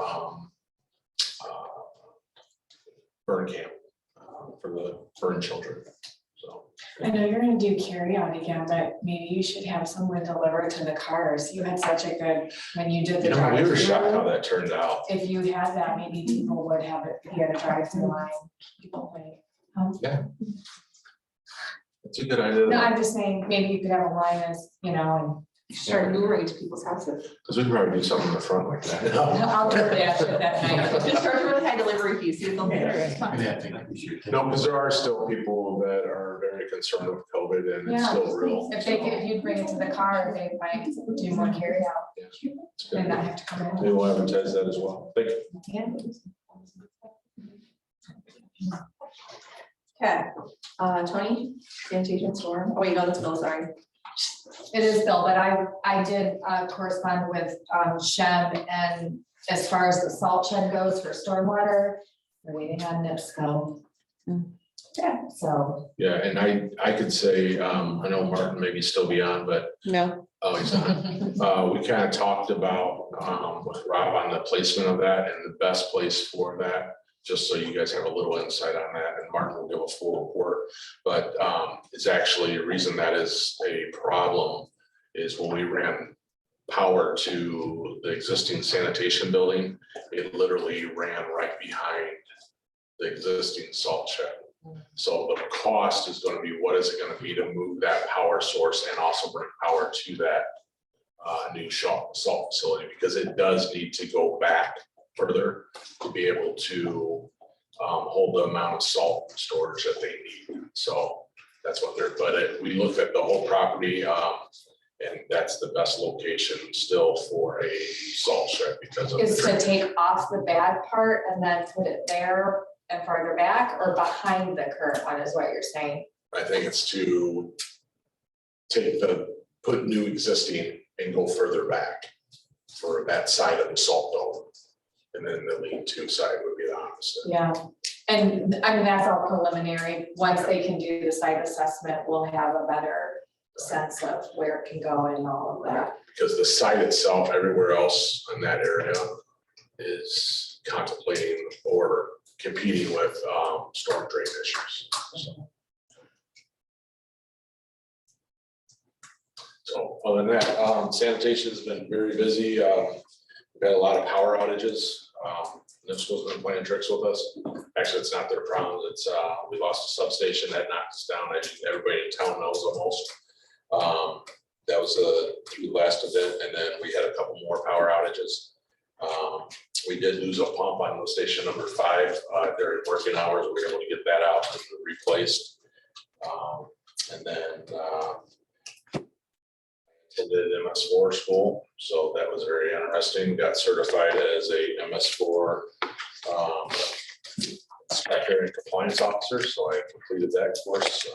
burn camp for the burn children. So I know you're gonna do carry out again, but maybe you should have someone deliver to the cars. You had such a good, when you did the you know, we were shocked how drive-through. that turned out. If you had that, maybe people would have it, if you had a drive-through line. People would. It's a good idea. No, I'm just saying, maybe you could have a line as, you know, Start luring to people's houses. Because we can probably do something in the front like that. and I'll do that shit that night. Just charge really high delivery fees, see if they'll pay it. No, because there are still people that are very concerned with COVID and it's Yeah, still real. if they could, if you'd bring it to the car, they might do more carry out It's and good. not have to come in. Maybe we'll advertise that as well. Thank you. Okay, Tony, sanitation storm, oh wait, no, that's Bill, sorry. It is Bill, but I did correspond with Shem, and as far as the salt shed goes for stormwater, we're waiting on NIPSCO. Yeah, so. Yeah, and I could say, I know Martin maybe still be on, but, No, oh, he's not. We kind of talked about, with Rob on the placement of that and the best place for that, just so you guys have a little insight on that, and Martin will give a full report. But it's actually, a reason that is a problem is when we ran power to the existing sanitation building, it literally ran right behind the existing salt shed. So the cost is gonna be, what is it gonna be to move that power source and also bring power to that new salt facility, because it does need to go back further to be able to hold the amount of salt storage that they need. So that's what they're, but we looked at the whole property, and that's the best location still for a salt shed because of. Is to take off the bad part and then put it there and farther back, or behind the current one is what you're saying? I think it's to put new existing and go further back for that side of the salt dome. And then the lean-to side would be the opposite. Yeah, and I mean, that's all preliminary. Once they can do the site assessment, we'll have a better sense of where it can go and all of that. Because the site itself, everywhere else in that area is contemplating or competing with storm drain issues. So other than that, sanitation has been very busy. We've had a lot of power outages. NIPSCO's been playing tricks with us. Actually, it's not their problem. It's, we lost a substation that knocked us down. I think everybody in town knows almost. That was through the last event, and then we had a couple more power outages. We did lose a pump on lift station number 5 during working hours. We were able to get that out and replaced. And then attended MS4 school, so that was very interesting. Got certified as a MS4 inspector and compliance officer, so I completed that course.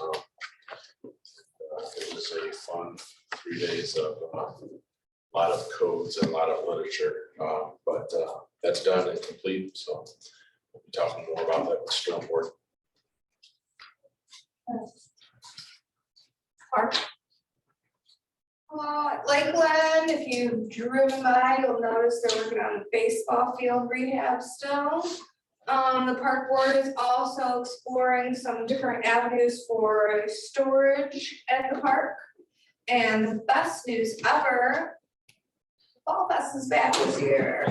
It was a fun 3 days of a lot of codes and a lot of literature, but that's done and complete. So we'll be talking more about that with Storm Board. Lakeland, if you've driven by, you'll notice they're working on a baseball field rehab still. The park board is also exploring some different avenues for storage at the park. And the best news ever, Fall Fest is back this year.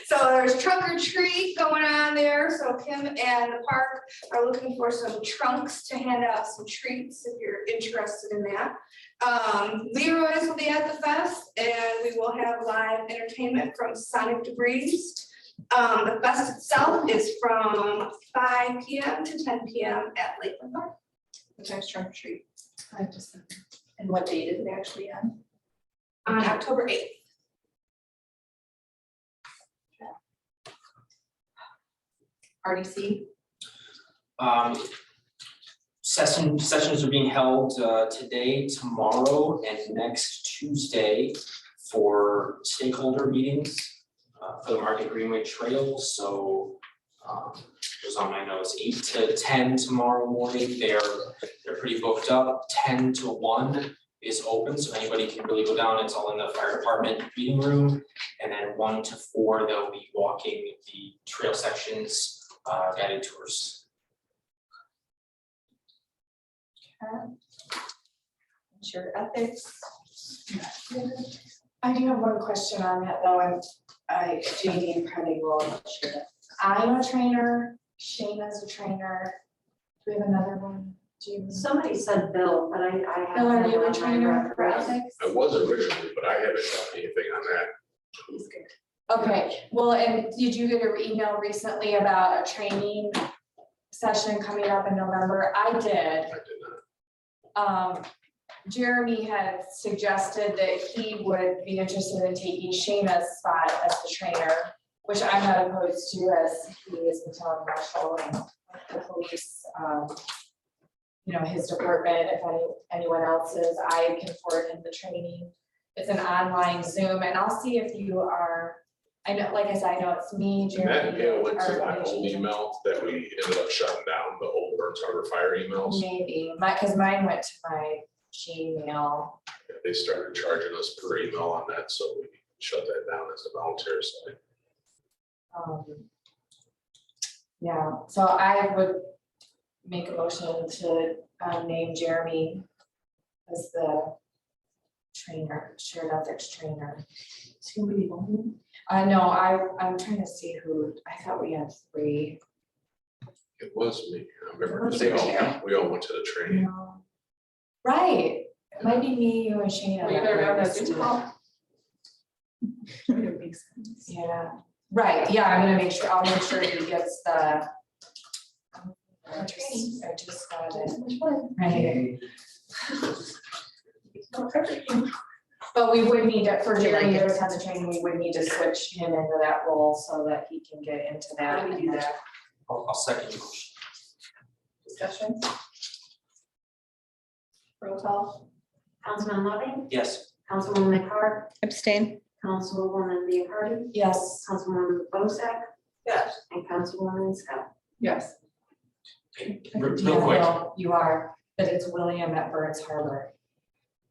So there's trunk or treat going on there, so Kim and the park are looking for some trunks to hand out some treats if you're interested in that. Leroy's will be at the fest, and we will have live entertainment from Sonic Degrees. The fest itself is from 5 p.m. to 10 p.m. at Lakeland Park. The time's trunk or treat. And what date is it actually on? On October 8th. RDC? Sessions are being held today, tomorrow, and next Tuesday for stakeholder meetings for the Market Greenway Trail. So it was on my notes, 8 to 10 tomorrow morning. They're pretty booked up. 10 to 1 is open, so anybody can really go down. It's all in the fire department meeting room. And then 1 to 4, they'll be walking the trail sections, guided tours. Sure, ethics. I do have one question on that though, and JD probably will. I'm a trainer, Shayna's a trainer. Do we have another one? Do you? Somebody said Bill, but I have. Bill, are that you a on my trainer for records. ethics? I was originally, but I haven't done anything on that. He's good. Okay, well, and did you get an email recently about a training session coming up in November? I did. I did not. Jeremy had suggested that he would be interested in taking Shayna's spot as the trainer, which I'm not opposed to, as he is the town marshal and the police, you know, his department, if anyone else is, I can forward him the training. It's an online Zoom, and I'll see if you are, I know, like I said, I know it's me, And Jeremy. that, yeah, went to that our old email that we ended up shutting down, the old Burns Harbor Fire emails. Maybe, cause mine went to my Gmail. They started charging us per email on that, so we shut that down as a volunteer site. Yeah, so I would make a motion to name Jeremy as the trainer, shared ethics trainer. It's gonna be long. I know, I'm trying to see who, I thought we had 3. It was me, I remember, Was 'cause it we all went to the training. No. Right, it might be me, you and Shayna. Well, you that better were have that listed. Zoom call. It makes sense. Yeah, right, yeah, I'm gonna make sure, I'll make sure he gets the. I just got it, right here. But we would need to, for Jeremy to attend the training, we would need to switch him into that role so that he can get into that. How do we do that? I'll second your motion. Discussion? Roll call. Councilman Loving, Yes. Councilwoman McCart, Abstain. Councilwoman Leopardi, Yes, Councilwoman Bosack, Yes. and Councilwoman Scott. Yes. Real yeah, quick, no, you are, but it's William at Burns Harbor.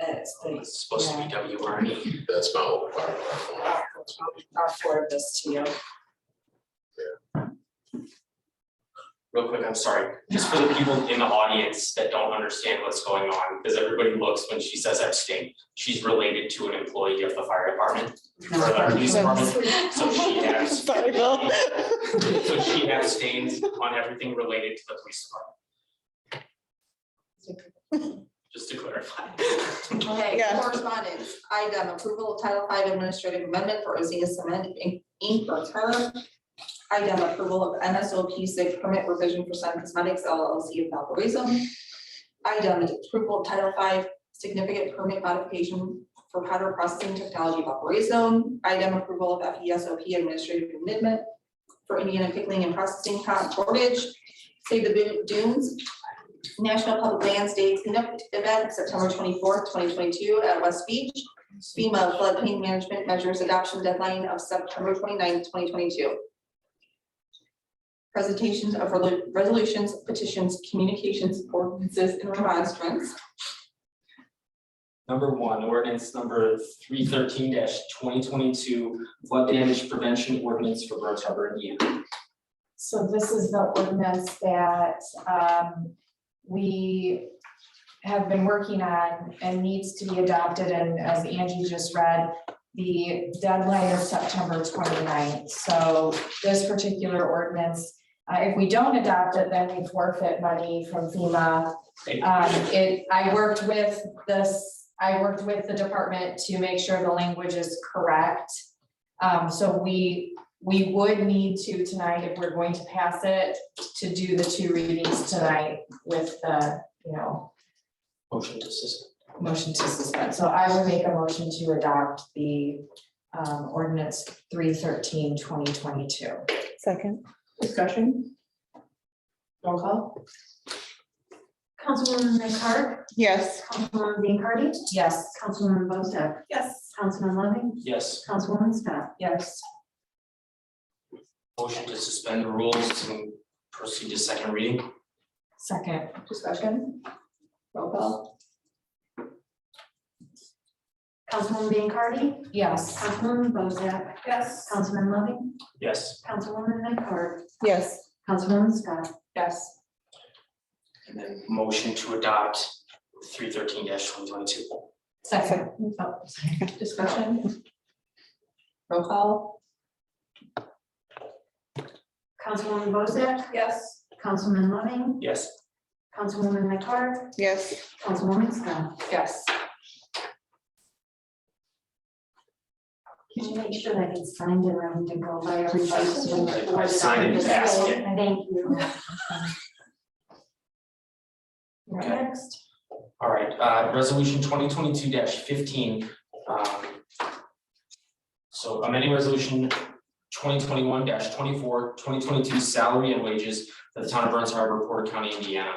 That's the, it's supposed to be WRE. That's my old fire. I'll forward this to you. Real quick, I'm sorry, just for the people in the audience that don't understand what's going on, because everybody looks when she says abstain. She's related to an employee of the fire department or the police department, so she has. Sorry, Bill. So she abstains on everything related to the police department. Just to clarify. Okay, Yeah. correspondence, item approval of Title V administrative amendment for Ozina Cement Inc. for term. Item approval of NSOP 6 permit revision for Sun Cosmetics LLC of Valparaiso. Item approval of Title V significant permit modification for powder processing technology of Valparaiso. Item approval of FESOP administrative amendment for Indiana Pickling and Processing Portage. Save the Dunes National Public Lands Day cleanup event, September 24th, 2022 at West Beach. FEMA floodplain management measures adoption deadline of September 29th, 2022. Presentations of resolutions, petitions, communications, ordinances, and remonstrance. Number 1, ordinance number 313-2022, flood damage prevention ordinance for Burns Harbor, Indiana. So this is the ordinance that we have been working on and needs to be adopted, and as Angie just read, the deadline is September 29th. So this particular ordinance, if we don't adopt it, then we forfeit money from FEMA. I worked with the department to make sure the language is correct. So we would need to tonight, if we're going to pass it, to do the 2 readings tonight with the, Motion to suspend. motion to suspend. So I will make a motion to adopt the ordinance 313/2022. Second. Discussion? Roll call? Councilwoman McCart, Yes. Councilwoman Biancardi, Yes. Councilwoman Bozak, Yes. Councilman Loving, Yes. Councilwoman Scott. Yes. Motion to suspend the rules and proceed to second reading. Second. Discussion? Roll call? Councilwoman Biancardi, Yes. Councilwoman Bozak, Yes. Councilman Loving, Yes. Councilwoman McCart, Yes. Councilwoman Scott. Yes. And then motion to adopt 313-2022. Second. Discussion? Roll call? Councilwoman Bozak, Yes. Councilman Loving, Yes. Councilwoman McCart, Yes. Councilwoman Scott. Yes. Can you make sure that it's signed and ready to go by everybody? I signed it, passed it. Thank you. Okay. Next. All right, resolution 2022-15. So amending resolution 2021-24, 2022 salary and wages for the town of Burns Harbor, Porter County, Indiana.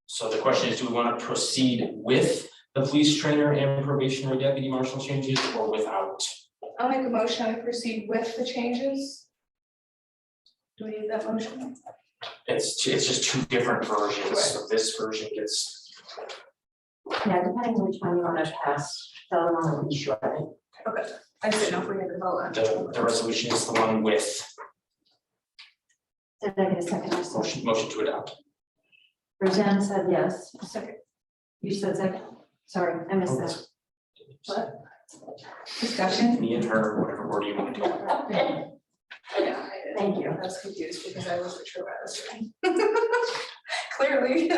So the question is, do we want to proceed with the police trainer and probationary deputy marshal changes or without? I'll make a motion to proceed with the changes. Do we need that motion? It's just 2 different versions, so this version gets, Yeah, depending which one you want to pass, the other one will be short. Okay, I just didn't know if we had to vote on. the resolution is the one with Did I get a second? motion to adopt. Roseanne said yes. Second. You said second? Sorry, I missed that. What? Discussion? Me and her, whatever word you want to do. Yeah, Thank you. I was confused because I wasn't sure what I was doing. Clearly.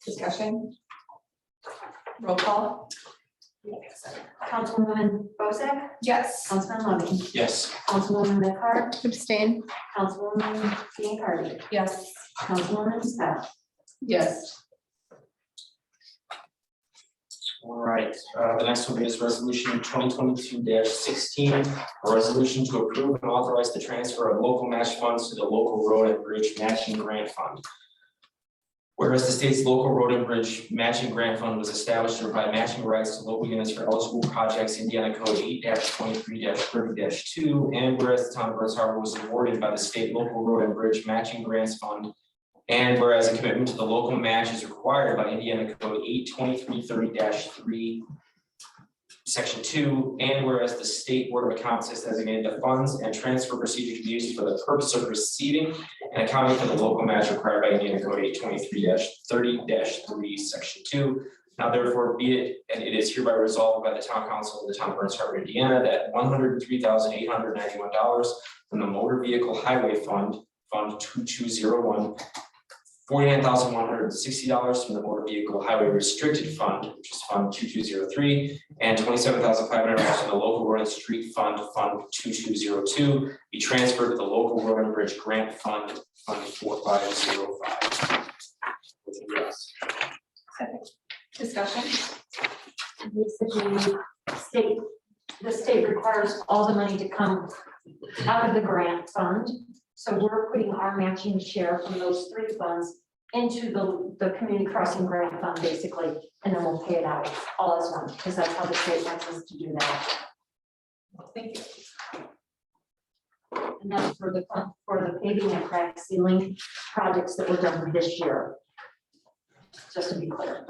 Discussion? Roll call? Councilwoman Bozak, Yes. Councilman Loving, Yes. Councilwoman McCart, Abstain. Councilwoman Biancardi, Yes. Councilwoman Scott. Yes. All right, the next one is resolution 2022-16, a resolution to approve and authorize the transfer of local match funds to the local road and bridge matching grant fund. Whereas the state's local road and bridge matching grant fund was established to provide matching rights to local units for eligible projects, Indiana Code 8-23-30-2, and whereas the town of Burns Harbor was awarded by the state local road and bridge matching grants fund. And whereas a commitment to the local match is required by Indiana Code 8-23-30-3, Section 2, and whereas the State Board of Accounts has designated the funds and transfer procedure to be used for the purpose of receiving and accounting for the local match required by Indiana Code 8-23-30-3, Section 2. Now therefore be it, and it is hereby resolved by the Town Council of the Town of Burns Harbor, Indiana, that $103,891 from the Motor Vehicle Highway Fund, Fund 2201, $49,160 from the Motor Vehicle Highway Restricted Fund, which is Fund 2203, and $27,500 from the Local Road and Street Fund, Fund 2202, be transferred to the Local Road and Bridge Grant Fund, Fund 4505. Yes. Discussion? Basically, the state requires all the money to come out of the grant fund. So we're putting our matching share from those 3 funds into the community crossing grant fund, basically, and then we'll pay it out all as one, because that's how the state wants us to do that. Thank you. And that's for the paving and crack sealing projects that were done this year. Just to be clear.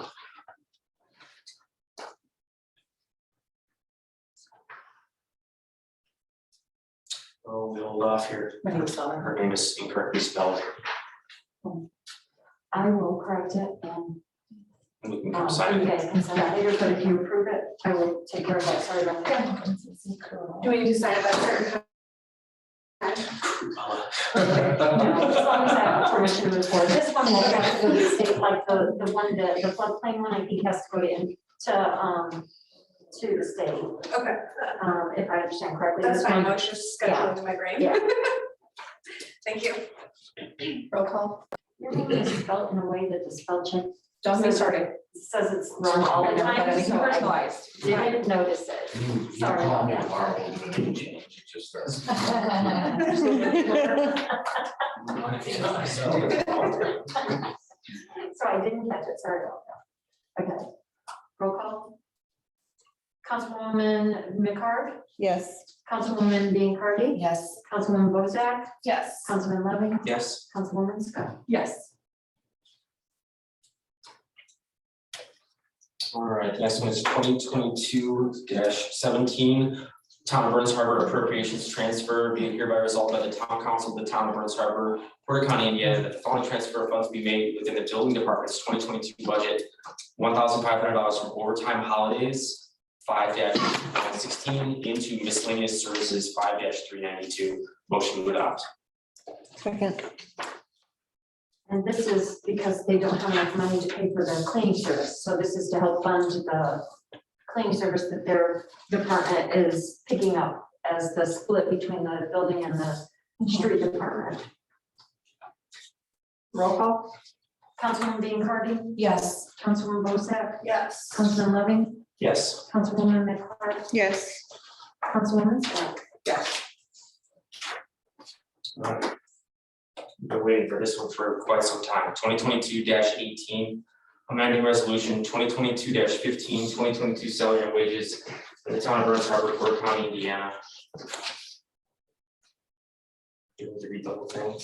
Oh, we'll hold off here. Her name is incorrectly spelled. I will correct it and And we can come sign you it. guys can sign it later, but if you approve it, I will take care of that. Sorry about that. Do we need to sign it by a certain time? No, as long as I have permission to move forward. This one will have to go to the state, like the one that, the floodplain one, I think has to go to the state, Okay, if I understand correctly. that's This fine, one- I was just scheduling to my brain. Yeah. Thank you. Roll call. Your name is spelled in a way that the spell check Don't get started. says it's wrong all the time, so I personalized. didn't notice it. Sorry about that. So I didn't catch it, sorry about that. Okay, roll call. Councilwoman McCart, Yes. Councilwoman Biancardi, Yes. Councilwoman Bozak, Yes. Councilman Loving, Yes. Councilwoman Scott. Yes. All right, next one is 2022-17. Town of Burns Harbor appropriations transfer being hereby resolved by the town council of the town of Burns Harbor, Porter County, Indiana, that the following transfer of funds be made within the building department's 2022 budget. $1,500 from overtime holidays, 5-116 into miscellaneous services, 5-392. Motion to adopt. Second. And this is because they don't have enough money to pay for their cleaning service, so this is to help fund the cleaning service that their department is picking up as the split between the building and the street department. Roll call. Councilwoman Biancardi, Yes. Councilwoman Bozak, Yes. Councilman Loving, Yes. Councilwoman McCart, Yes. Councilwoman Scott. All right. Been waiting for this one for quite some time. 2022-18, amending resolution 2022-15, 2022 salary and wages for the town of Burns Harbor, Porter County, Indiana. Do you need to read the whole thing?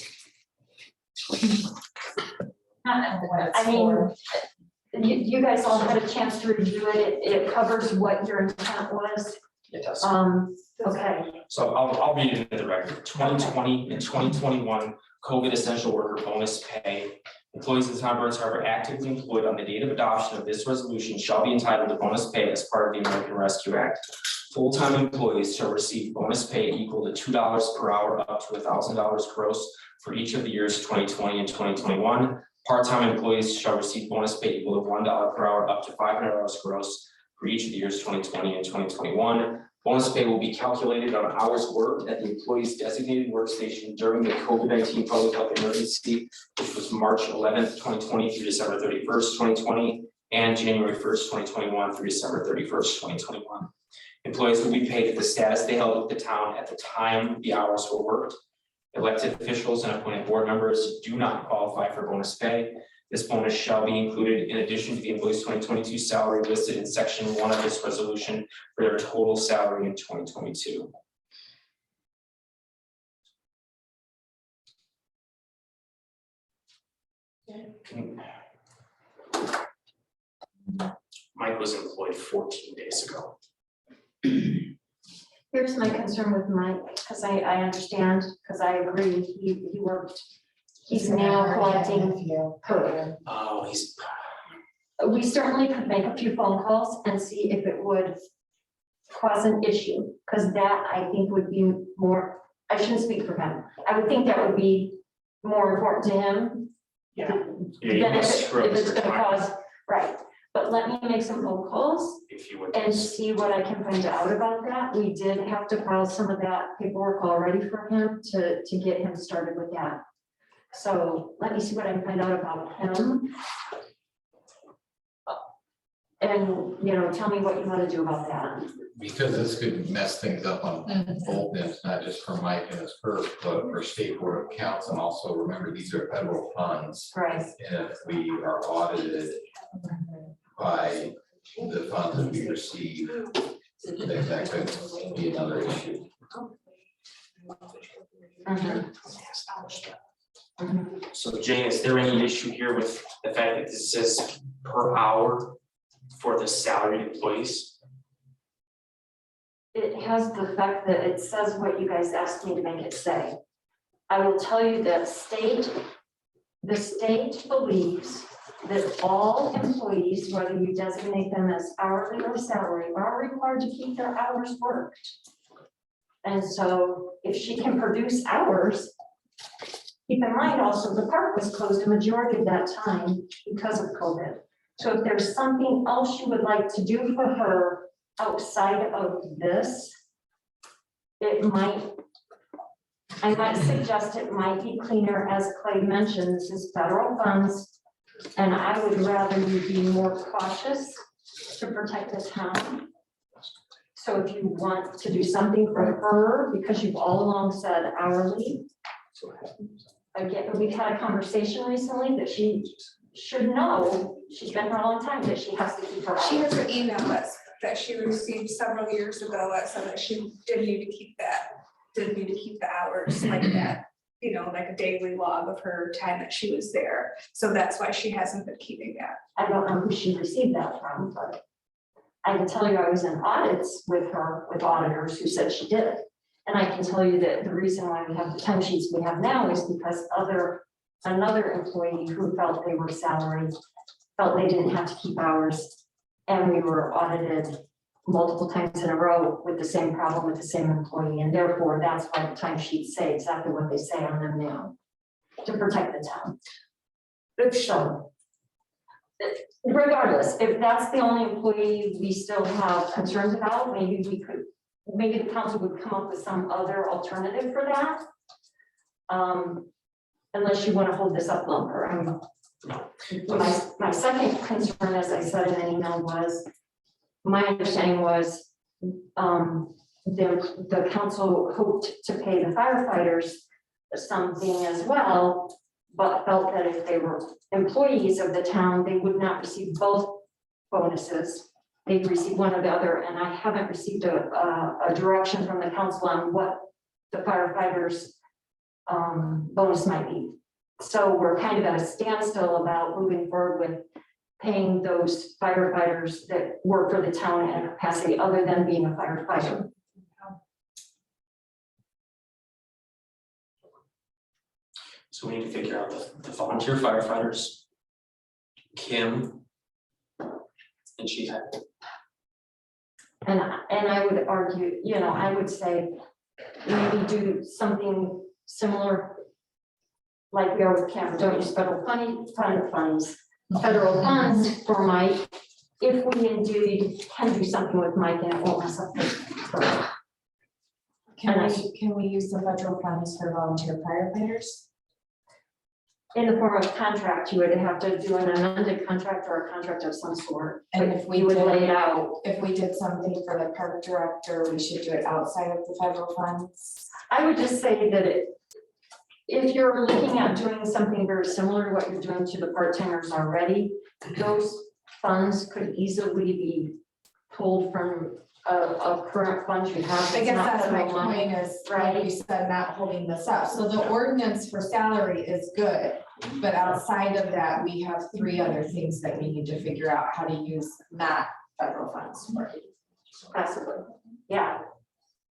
I mean, you guys all had a chance to review it. It covers what your intent was. It does. Okay, So I'll read it into the record. 2020 and 2021 COVID essential worker bonus pay. Employees of the town of Burns Harbor actively employed on the date of adoption of this resolution shall be entitled to bonus pay as part of the American Rescue Act. Full-time employees shall receive bonus pay equal to $2 per hour up to $1,000 gross for each of the years 2020 and 2021. Part-time employees shall receive bonus pay equal to $1 per hour up to $500 gross for each of the years 2020 and 2021. Bonus pay will be calculated on hours worked at the employee's designated workstation during the COVID-19 public health emergency, which was March 11th, 2020 through December 31st, 2020, and January 1st, 2021 through December 31st, 2021. Employees will be paid at the status they held at the town at the time the hours were worked. Elected officials and appointed board members do not qualify for bonus pay. This bonus shall be included in addition to the employee's 2022 salary listed in section 1 of this resolution for their total salary in 2022. Mike was employed 14 days ago. here's my concern with Mike, because I understand, because I agree, he worked. He's now collecting code. Oh, he's. We certainly could make a few phone calls and see if it would cause an issue, because that I think would be more, I shouldn't speak for him. I would think that would be more important to him. Yeah. Than Yeah, if it's gonna time cause, right, but let me make some phone calls if you would. and see what I can find out about that. We did have to file some of that paperwork already for him to get him started with that. So let me see what I can find out about him. And, you know, tell me what you want to do about that. Because this could mess things up on both ends, not just for Mike and his first, but for state board of accounts. And also remember, these are federal funds. Right. And if we are audited by the funds that we receive, then that could be another issue. So Jane, is there any issue here with the fact that this says per hour for the salaried employees? It has the fact that it says what you guys asked me to make it say. I will tell you that state The state believes that all employees, whether you designate them as hourly or salary, are required to keep their hours worked. And so if she can produce hours, keep in mind also the park was closed a majority of that time because of COVID. So if there's something else you would like to do for her outside of this, I might suggest it might be cleaner, as Clay mentioned, this is federal funds. And I would rather you be more cautious to protect the town. So if you want to do something for her, because you've all along said hourly. Again, we've had a conversation recently that she should know, she's been here a long time, that she has to keep her. She hours. has an email that she received several years ago that said that she did need to keep the hours like that. You know, like a daily log of her time that she was there. So that's why she hasn't been keeping that. I don't know who she received that from, but I can tell you I was in audits with her, with auditors who said she did it. And I can tell you that the reason why we have the timesheets we have now is because another employee who felt they were salaried, felt they didn't have to keep hours. And we were audited multiple times in a row with the same problem with the same employee. And therefore, that's why the timesheets say exactly what they say on them now, to protect the town. So, regardless, if that's the only employee we still have concerns about, maybe the council would come up with some other alternative for that. Unless you want to hold this up longer. My second concern, as I said in an email, was my understanding was the council hoped to pay the firefighters something as well, but felt that if they were employees of the town, they would not receive both bonuses. They'd receive one or the other, and I haven't received a direction from the council on what the firefighters bonus might be. So we're kind of at a standstill about moving forward with paying those firefighters that work for the town in a capacity other than being a firefighter. So we need to figure out the volunteer firefighters. Kim. And she had. And I would argue, I would say maybe do something similar like we are with Cameron, don't use federal funds for Mike. If we indeed can do something with Mike and it won't mess up. Can we use the federal funds for volunteer firefighters? In the form of contract, you would have to do an amended contract or a contract of some sort. And if we would did- lay it out. If we did something for the park director, we should do it outside of the federal funds. I would just say that if you're looking at doing something very similar to what you're doing to the part-timers already, those funds could easily be pulled from a current funds you have. I guess It's not that's my federal money. point is, Right. like you said, not holding this up. So the ordinance for salary is good. But outside of that, we have 3 other things that we need to figure out how to use not federal funds for. Possibly, yeah.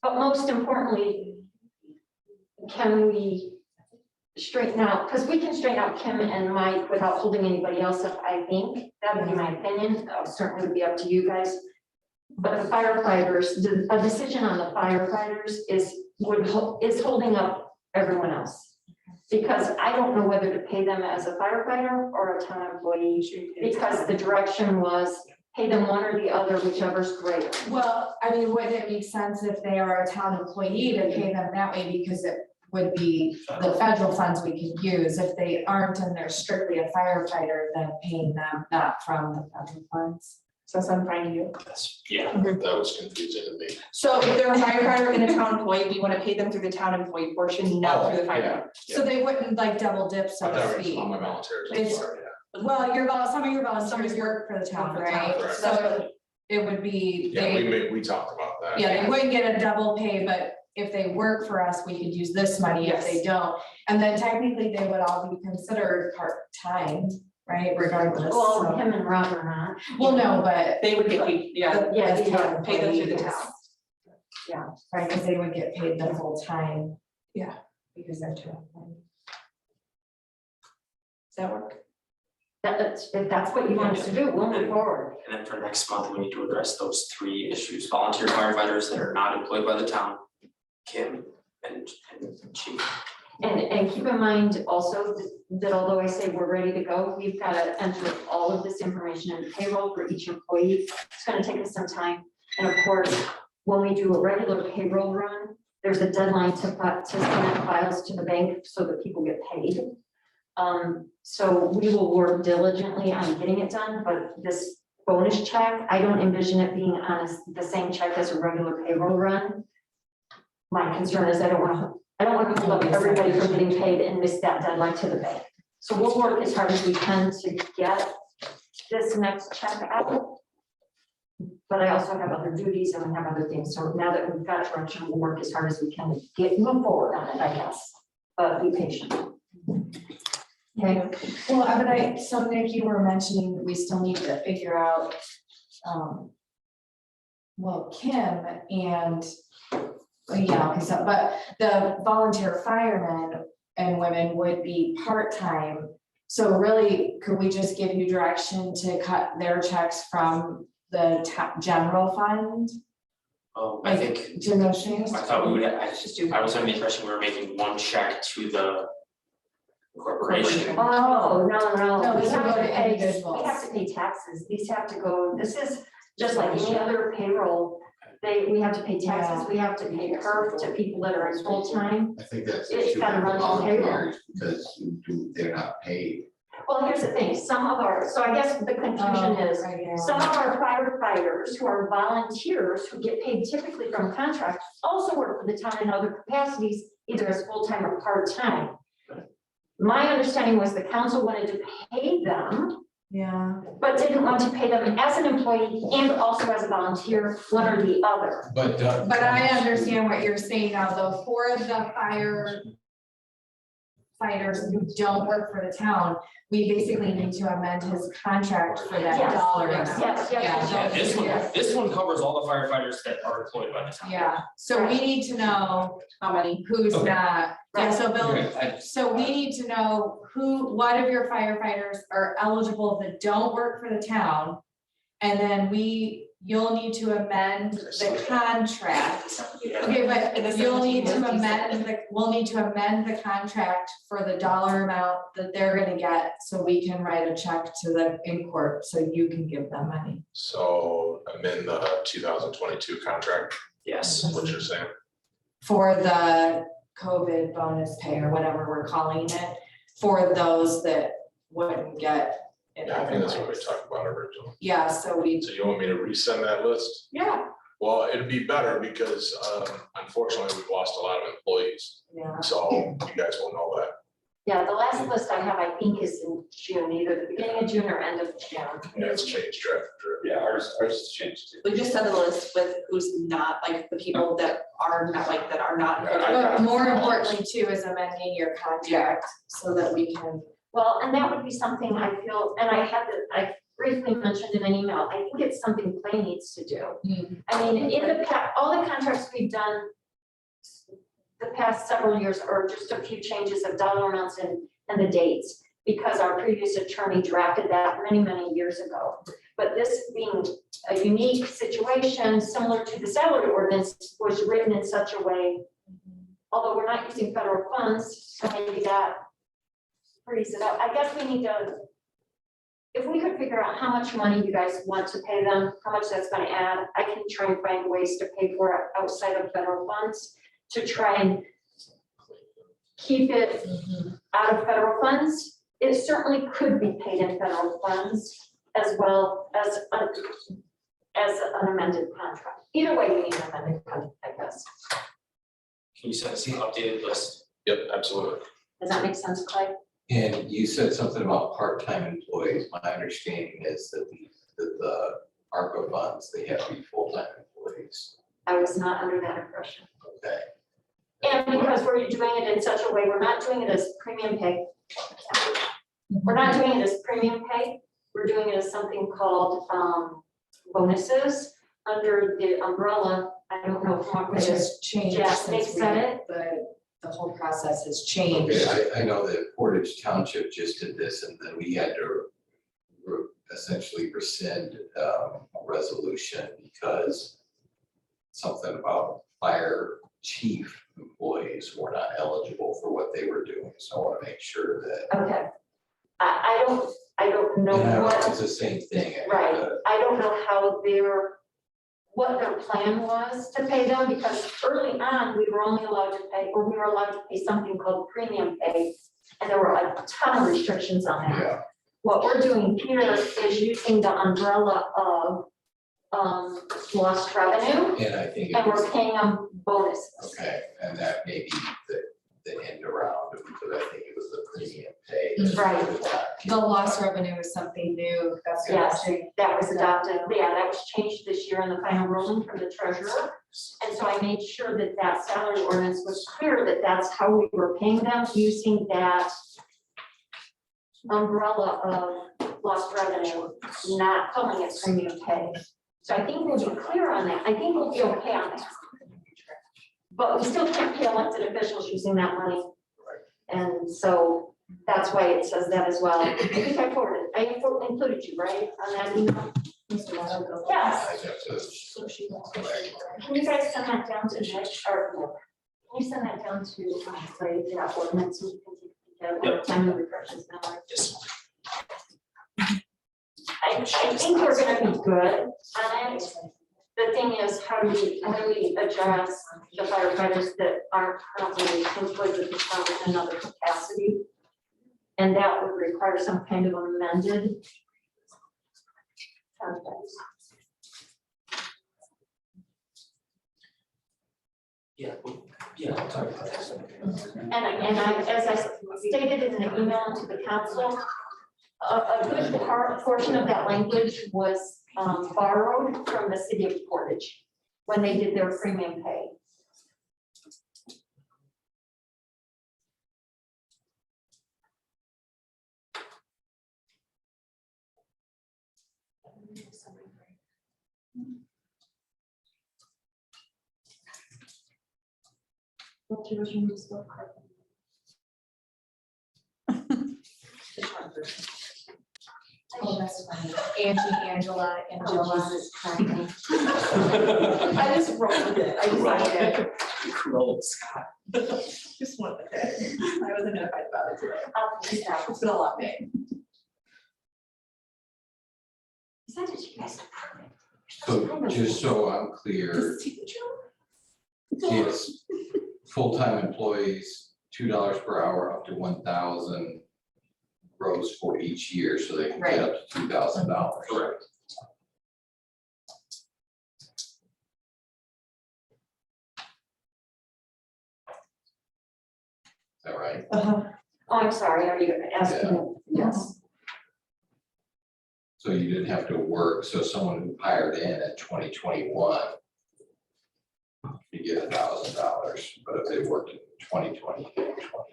But most importantly, can we straighten out, because we can straighten out Kim and Mike without holding anybody else up, I think. That would be my opinion. Certainly would be up to you guys. But the firefighters, a decision on the firefighters is holding up everyone else. Because I don't know whether to pay them as a firefighter or a town employee, because the direction was pay them one or the other, whichever's greater. Well, I mean, wouldn't it make sense if they are a town employee to pay them that way, because it would be the federal funds we could use. If they aren't and they're strictly a firefighter, then paying them not from the federal funds. So that's what I'm trying to do. That was confusing to me. So if they're a firefighter and a town employee, we want to pay them through the town employee portion, not through the fire. So they wouldn't like double dip, so I to thought it was speak. on my volunteers, I'm It's- sorry, yeah. Well, some of your volunteers work for the town, For the town, right? correct. So it would be, Yeah, we talked about that. yeah, they wouldn't get a double pay, but if they work for us, we could use this money if they don't. And then technically they would all be considered part-time, right, regardless. Well, so- Kim and Rob are not. Well, no, but. They would get paid, yeah, Yeah, as they town have pay them through the employees. town. Yeah, right, because they would get paid the full time. Yeah. Because they're town. Does that work? If that's what you want us to do, we'll move forward. And then for next month, we need to address those 3 issues, volunteer firefighters that are not employed by the town, Kim and Chief. And keep in mind also that although I say we're ready to go, we've got to enter all of this information into payroll for each employee. It's gonna take us some time. And of course, when we do a regular payroll run, there's a deadline to submit files to the bank so that people get paid. So we will work diligently on getting it done, but this bonus check, I don't envision it being on the same check as a regular payroll run. My concern is I don't want to hold up everybody from getting paid and miss that deadline to the bank. So we'll work as hard as we can to get this next check out. But I also have other duties and we have other things. So now that we've got direction, we'll work as hard as we can to move forward on it, I guess. But be patient. Okay. Well, but so Nick, you were mentioning that we still need to figure out, well, Kim and, yeah, okay, so, but the volunteer firemen and women would be part-time. So really, could we just give you direction to cut their checks from the general fund? I think, Do you know what I'm saying? I thought we would, I was under the impression we were making 1 check to the corporation. Oh, no, No, we this would have go to to pay, individuals. we have to pay taxes. These have to go, this is just like any other payroll. We have to pay taxes, we have to pay HERF to people that are in full-time. I think that's. It's gotta run on payroll. Because they're not paid. Well, here's the thing, so I guess the confusion is, some of our firefighters who are volunteers who get paid typically from contract also work for the town in other capacities, either as full-time or part-time. My understanding was the council wanted to pay them, Yeah. but didn't want to pay them as an employee and also as a volunteer, one or the other. But I understand what you're saying now, though, for the firefighters who don't work for the town, we basically need to amend his contract for that Yes, dollar amount. yes, yes. Yeah, this one covers all the firefighters that are employed by the town. Yeah, so we need to know How many? who's Okay. not, yeah, so Bill, Okay, so we need to know what of your firefighters are eligible that don't work for the town? And then you'll need to amend the contract. Okay, but you'll need to we'll need to amend the contract for the dollar amount that they're gonna get, so we can write a check to the in-court, so you can give them money. So I'm in the 2022 contract, Yes. what you're saying. For the COVID bonus pay or whatever we're calling it, for those that wouldn't get it Yeah, I think that's what we otherwise. talked about originally. Yeah, so we, So you want me to resend that list? yeah, Well, it'd be better because unfortunately, we've lost a lot of employees, yeah. so you guys will know that. Yeah, the last list I have, I think, is in June, either the beginning of June or end of June. Yeah, it's changed draft. Yeah, ours has changed too. We just had a list with who's not, like the people that are not, like that are not. But more importantly too is amending your contract so that we can. Well, and that would be something I feel, and I briefly mentioned in an email, I think it's something Clay needs to do. I mean, in the past, all the contracts we've done the past several years are just a few changes of dollar amounts and the dates, because our previous attorney drafted that many, many years ago. But this being a unique situation, similar to the salary ordinance, was written in such a way, although we're not using federal funds, so maybe that frees it up. I guess we need to, if we could figure out how much money you guys want to pay them, how much that's gonna add, I can try and find ways to pay for it outside of federal funds to try and keep it out of federal funds. It certainly could be paid in federal funds as well as an amended contract. Either way, we need an amended contract, I guess. Can you send us an updated list? Yep, absolutely. Does that make sense, Clay? And you said something about part-time employees. My understanding is that the ARPA funds, they have to be full-time employees. I was not under that impression. Okay. And because we're doing it in such a way, we're not doing it as premium pay. We're not doing it as premium pay. We're doing it as something called bonuses under the umbrella. I don't know if Which has changed Yeah, since they said it. the the whole process has changed. Okay, I know that Portage Township just did this and then we had to essentially rescind a resolution because something about fire chief employees were not eligible for what they were doing. So I want to make sure that. Okay. I don't know And what. it's the same thing. Right, I don't know how what their plan was to pay them, because early on, we were only allowed to pay, or we were allowed to pay something called premium pay, and there were a ton of restrictions on that. Yeah, What we're doing here is using the umbrella of, lost revenue, and I think. it and was- we're paying them bonuses. Okay, and that may be the end around, because I think it was the premium pay. Right. The lost revenue is something new, that's what Yes, I'm saying. that was adopted, yeah, that was changed this year in the final ruling from the treasurer. And so I made sure that that salary ordinance was clear that that's how we were paying them, using that umbrella of lost revenue, not calling it premium pay. So I think we'll be clear on that, I think we'll be okay on that. But we still can't pay elected officials using that money. And so that's why it says that as well. I think I included you, right, on that email? Yes. I have to. Can you guys send that down to Nick, or can you send that down to, Ray, that ordinance, so we can take a time to refresh his memory? Yes. I think we're gonna be good on it. The thing is, how do we address the firefighters that aren't currently employed with the town in another capacity? And that would require some kind of amended contract. Yeah, I'll talk about that. And I, as I stated in the email to the council, a good portion of that language was borrowed from the city of Portage when they did their premium pay. What's your original score card? Oh, that's funny. Angie, Angela, Angela. Jesus Christ. I just rolled with it, I decided. Roll, Scott. Just one of the day. I wasn't notified about it today. I'll fix that. It's been a lot, May. Is that what you guys approve? So just so I'm clear, it's full-time employees, $2 per hour up to 1,000 gross for each year, so they can get up to $2,000. Correct. Is that right? Oh, I'm sorry, are you asking? Yes. So you didn't have to work, so someone who hired in at 2021 you get $1,000, but if they worked in 2020 and 2021,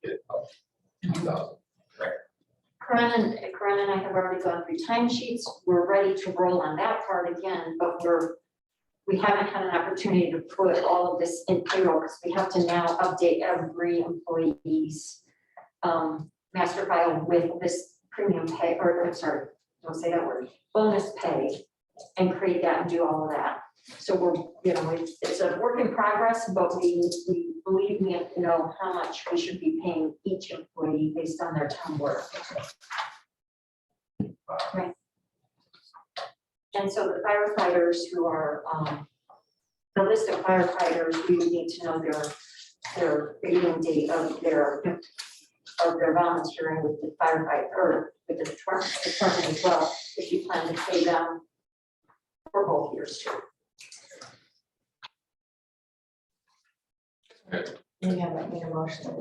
you get up to 2,000. Corinne and I have already gone through timesheets. We're ready to roll on that part again, but we haven't had an opportunity to put all of this in payroll because we have to now update every employee's master file with this premium pay, or I'm sorry, don't say that word, bonus pay, and create that and do all of that. So we're, it's a work in progress, but we believe we know how much we should be paying each employee based on their time work. Right. And so the firefighters who are, the list of firefighters, we would need to know their beginning date of their volunteering with the firefighter, or with the department as well, if you plan to pay them for both years too. We haven't made a motion.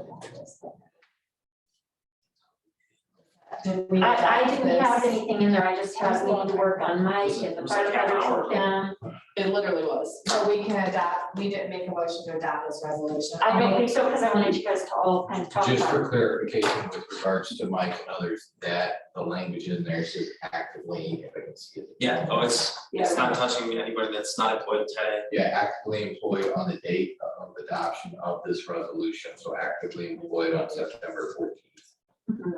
I didn't have anything in there, I just have, we need to work on Mike and the firefighters with them. It literally was. So we can adopt, we didn't make a motion to adopt this resolution. I don't think so, because I wanted you guys to all kind of talk Just about for it. clarification with regards to Mike and others, that the language in there says actively, if I can see it. Yeah, it's not touching anybody that's not employed today. Yeah, actively employed on the date of adoption of this resolution, so actively employed on September 14th.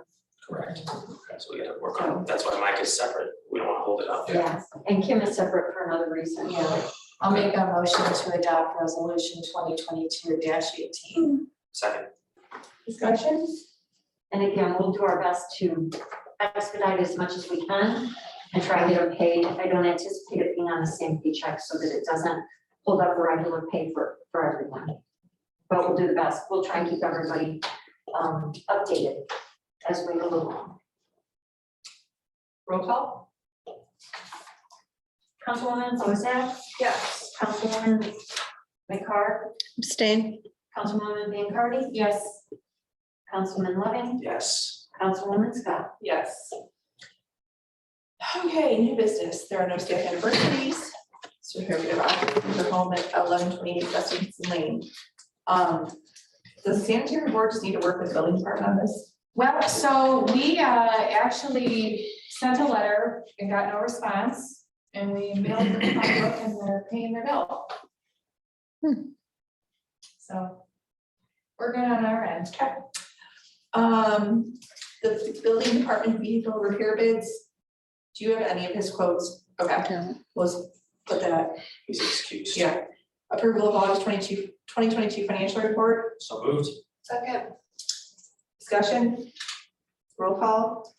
Correct. Okay, so we gotta work on, that's why Mike is separate. We don't want to hold it up. Yes, and Kim is separate for another reason. Yeah. I'll make a motion to adopt resolution 2022-18. Second. Discussion? And again, we'll do our best to expedite as much as we can and try to get them paid. I don't anticipate it being on the same paycheck so that it doesn't hold up the regular pay for everyone. But we'll do the best. We'll try and keep everybody updated as we go along. Roll call? Councilwoman Bozak, Yes. Councilwoman McCart, Abstain. Councilwoman Biancardi, Yes. Councilman Loving, Yes. Councilwoman Scott. Yes. Okay, new business. There are no staff anniversaries. So here we have our home at 1128 Justin Lane. Does the sanitary board just need to work with the building department on this? Well, so we actually sent a letter and got no response, and we mailed them the book and they're paying their bill. So we're good on our end. The building department vehicle repair bids. Do you have any of his quotes? Okay, let's put that, He's excused. yeah. Approval of August 2022 financial report. So moved. Second. Discussion. Roll call.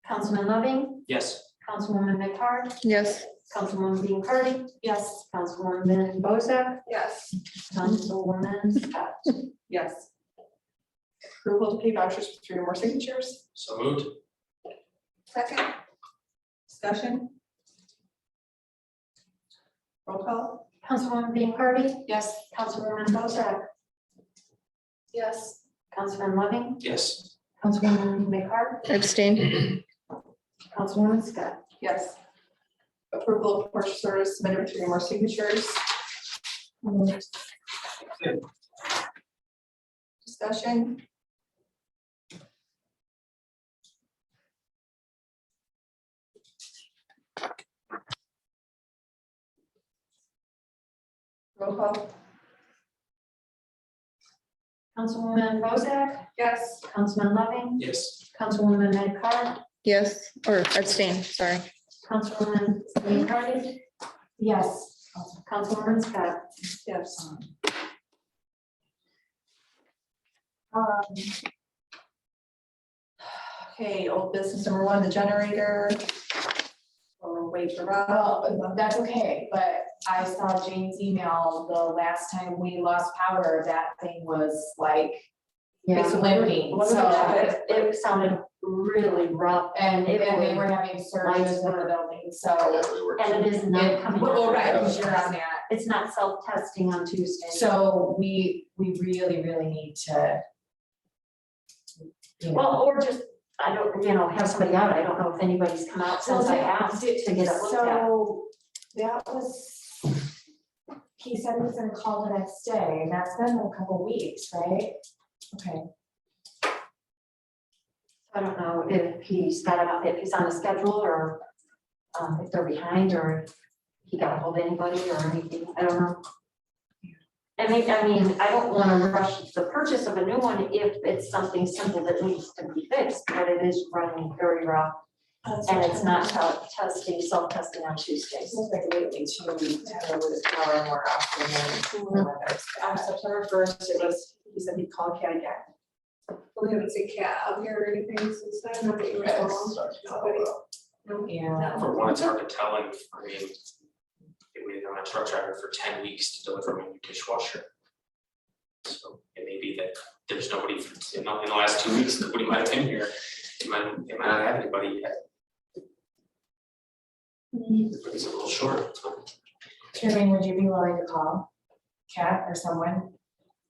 Councilman Loving, Yes. Councilwoman McCart, Yes. Councilwoman Biancardi, Yes. Councilwoman Bozak, Yes. Councilwoman Scott. Yes. Approval to pay vouchers for 3 or more signatures. So moved. Second. Discussion. Roll call. Councilwoman Biancardi, Yes. Councilwoman Bozak, Yes. Councilman Loving, Yes. Councilwoman McCart, Abstain. Councilwoman Scott. Yes. Approval of purchase orders submitted with 3 or more signatures. Discussion. Roll call. Councilwoman Bozak, Yes. Councilman Loving, Yes. Councilwoman McCart, Yes, or abstain, sorry. Councilwoman Biancardi, Yes. Councilwoman Scott. Yes. Okay, old business number 1, the generator. Or wait for Rob. Well, that's okay, but I saw Jane's email the last time we lost power, that thing was like Yeah. living, So so. it sounded really rough And It then they was- were having surges in the building, so. and it is not coming. Well, out. right, because you're on that. It's not self-testing on Tuesday. So we really need to. you know. Well, or just, I don't, have somebody out. I don't know if anybody's come out since I asked to get it looked at. So that was, he said he was gonna call the next day, and that's been a couple weeks, right? Okay. I don't know if he's got enough, if he's on the schedule or if they're behind or if he got a hold of anybody or anything. I don't know. I mean, I don't want to rush the purchase of a new one if it's something simple that needs to be fixed, but it is running very rough. And it's not testing, self-testing on Tuesdays. Seems like lately too, we tend to lose power more often than the weather's On bad. September 1st, it was, he said he'd call Cat again. We haven't seen Cat out here or anything since then. Not that you recall. Yeah. For one, it's hard to tell, and I mean, we waited on a truck driver for 10 weeks to deliver a new dishwasher. So it may be that there's nobody, in the last 2 weeks, nobody might have been here. It might not have anybody yet. It's a little short, so. Jermaine, would you be willing to call Kat or someone?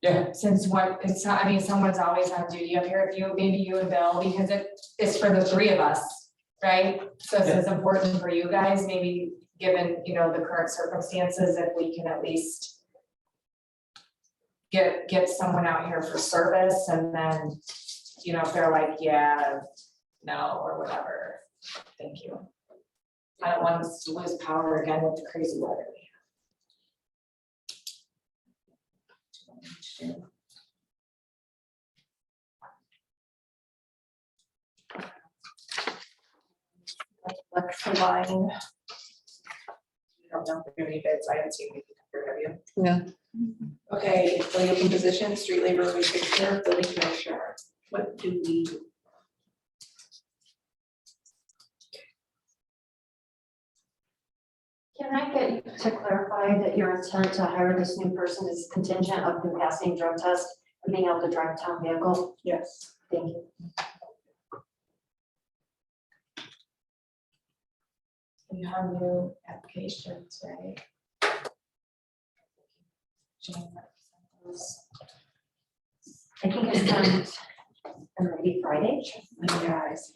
Yeah. Since what, it's not, I mean, someone's always on duty up here, if you, maybe you and Bill, because it's for the 3 of us, right? So this is important for you guys, maybe given, the current circumstances, if we can at least get someone out here for service and then, if they're like, yeah, no, or whatever, thank you. I don't want us to lose power again with the crazy weather. Alexa line. I don't know if there are any bids, I haven't seen anything here, have you? No. Okay, fully open position, street labor, repair, building commissioner, what do we do? Can I get you to clarify that your intent to hire this new person is contingent of them passing drug test and being able to drive a town vehicle? Yes. Thank you. You have new applications, right? Jane, I think I sent them maybe Friday. Yes.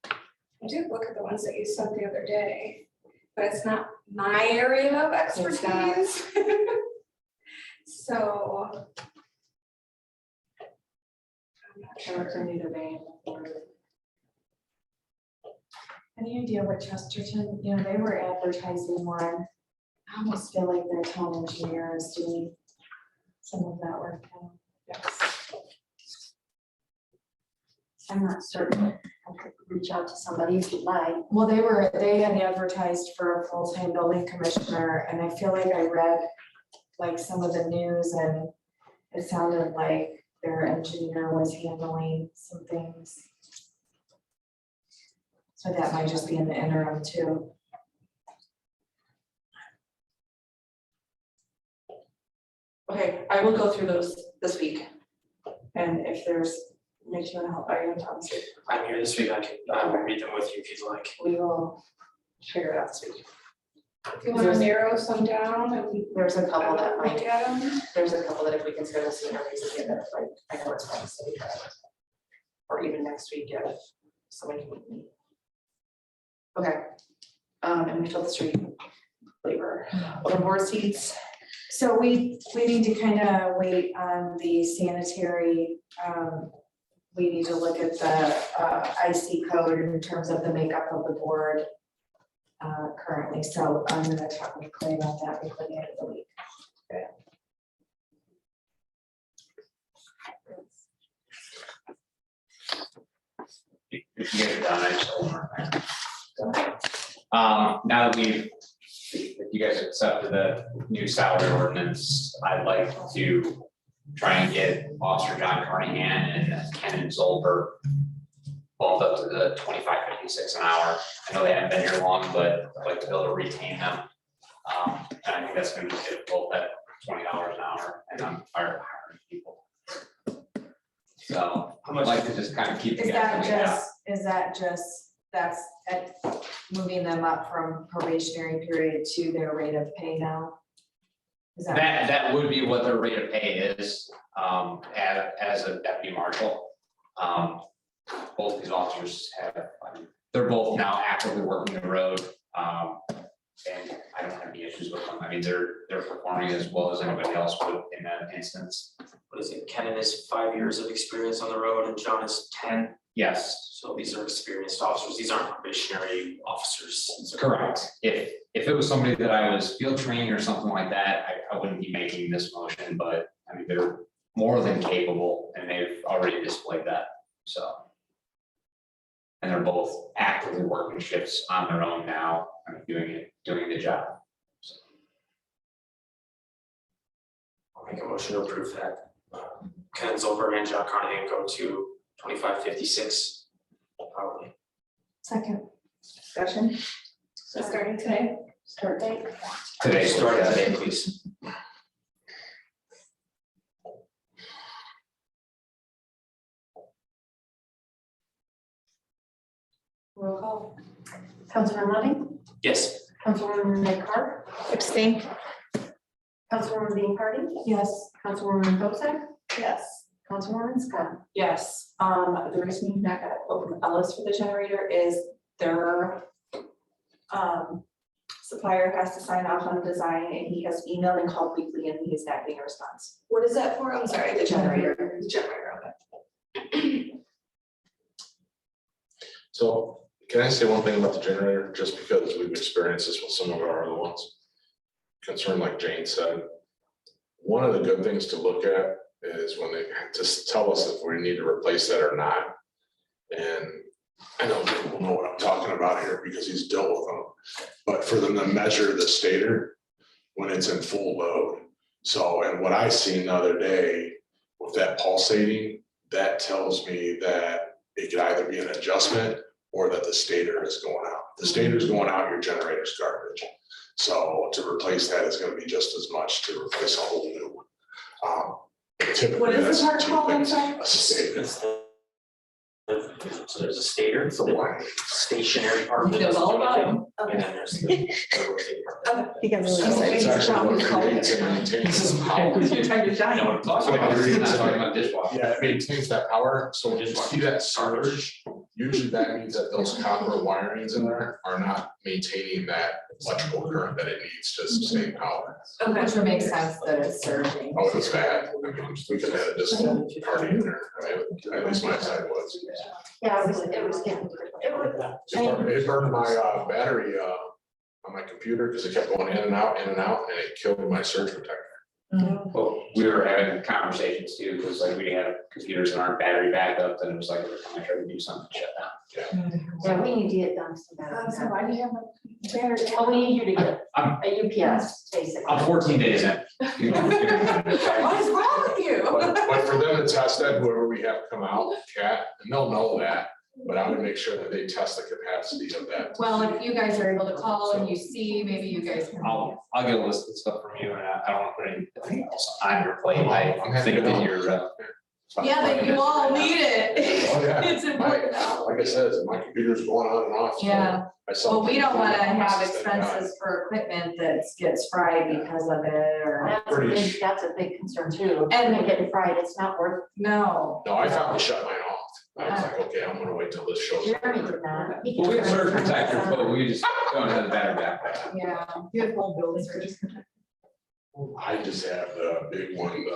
I did look at the ones that you sent the other day, but it's not my area of expertise. So. I'm not sure. Sure, in either vein. any idea what Chesterton, you know, they were advertising one. I almost feel like their town engineer is doing some of that work now. Yes. I'm not certain. I could reach out to somebody if you'd like. Well, they had advertised for a full-time building commissioner, and I feel like I read like some of the news, and it sounded like their engineer was handling some things. So that might just be in the interim too. Okay, I will go through those this week. And if there's, makes you wanna help, are you in town this week? I'm here this week, I can read them with you if you'd like. We will figure it out this week. If you want to narrow some down and There's a couple that look might, at them. there's a couple that if we can schedule some interviews again, if like, I know it's going to city drive. Or even next week if somebody can meet me. Okay, and we fill the street labor, open board seats. So we need to kind of wait on the sanitary, we need to look at the IC code in terms of the makeup of the board currently, so I'm gonna talk with Clay about that before the end of the week. If you guys are done, I just have one more thing. Now that if you guys accepted the new salary ordinance, I'd like to try and get Officer John Carnahan and Ken Zolber bumped up to the 25.56 an hour. I know they haven't been here long, but I'd like to be able to retain them. And I think that's gonna be difficult at $20 an hour, and I'm tired of hiring people. So How I'd much? like to just kind of keep the Is guys that that we have. that's at moving them up from probationary period to their rate of pay now? Is that? That would be what their rate of pay is, as a deputy marshal. Both these officers have, they're both now actively working the road. And I don't have any issues with them. I mean, they're performing as well as anybody else would in that instance. What is it, Ken is 5 years of experience on the road and John is 10, Yes, so these are experienced officers, these aren't probationary officers. correct. If it was somebody that I was field training or something like that, I wouldn't be making this motion, but I mean, they're more than capable and they've already displayed that, so. And they're both actively working shifts on their own now, I mean, doing the job. So, I'll make a motion to approve that. Ken Zolber and John Carnahan go to 25.56 hourly. Second. Discussion, So starting today. start date. Today, Start today, please. Roll call. Councilman Levy, Yes. Councilwoman McCart, Abstain. Councilwoman Dean Party, Yes. Councilwoman Bozick, Yes. Councilwoman Scott. Yes, the reason we've not got a quote from Ellis for the generator is their supplier has to sign off on the design and he has emailed and called weekly and he's not getting a response. What is that for? I'm sorry. The generator. The generator, okay. So can I say one thing about the generator, just because we've experienced this with some of our other ones? Concern like Jane said, one of the good things to look at is when they just tell us if we need to replace that or not. And I know people know what I'm talking about here because he's dealt with them, but for them to measure the stator when it's in full load. So, and what I seen the other day with that pulsating, that tells me that it could either be an adjustment or that the stator is going out. The stator's going out, your generator's garbage. So to replace that is gonna be just as much to replace a whole new. Typically, What is that's the part two called, I'm things. sorry? A stator. So there's a stator, It's a line. stationary part. He knows all about them. And then there's the rotating part. He got really So excited. it's actually what creates and maintains the power. You're trying to shine. I know what I'm talking Like about. you're Not using- talking about dishwasher. Yeah, it maintains that power, so when you see that surge, usually that means that those copper wirings in there are not maintaining that electrical current that it needs to sustain power. Which would make sense that it's surging. Oh, it's bad, I mean, we could have a disco party in there, I mean, at least my side was. Yeah, it was getting, it was, It burned my battery on my computer, because it kept going in and out, and it killed my surge protector. Well, we were having conversations too, because like we had computers that aren't battery backup, and it was like every time I tried to do something, shut down. yeah, we need to get done some better. So why do you have a battery? Oh, we need you to get I'm a UPS, basically. I'm 14 days in. What is wrong with you? But for them to test that, whoever we have come out, Cat, and they'll know that, but I would make sure that they test the capacity of that. Well, if you guys are able to call and you see, maybe you guys can. I'll get a list of stuff from you, and I don't want to put anything else on your plate. I'm I happy think to that help. you're. Yeah, but you all need it. Oh, yeah. It's important. Like I said, my computer's going on and off. so Yeah, I saw. well, we don't wanna have Thank God. expenses for equipment that gets fried because of it or, That's a big concern too. And- And getting fried, it's not worth. no. No, I finally shut mine off. I was like, okay, I'm gonna wait till this shows. Jeremy did not. He Well, we have can- surge protectors, but we just don't have the battery backup. Yeah. You have whole buildings. I just have the big one,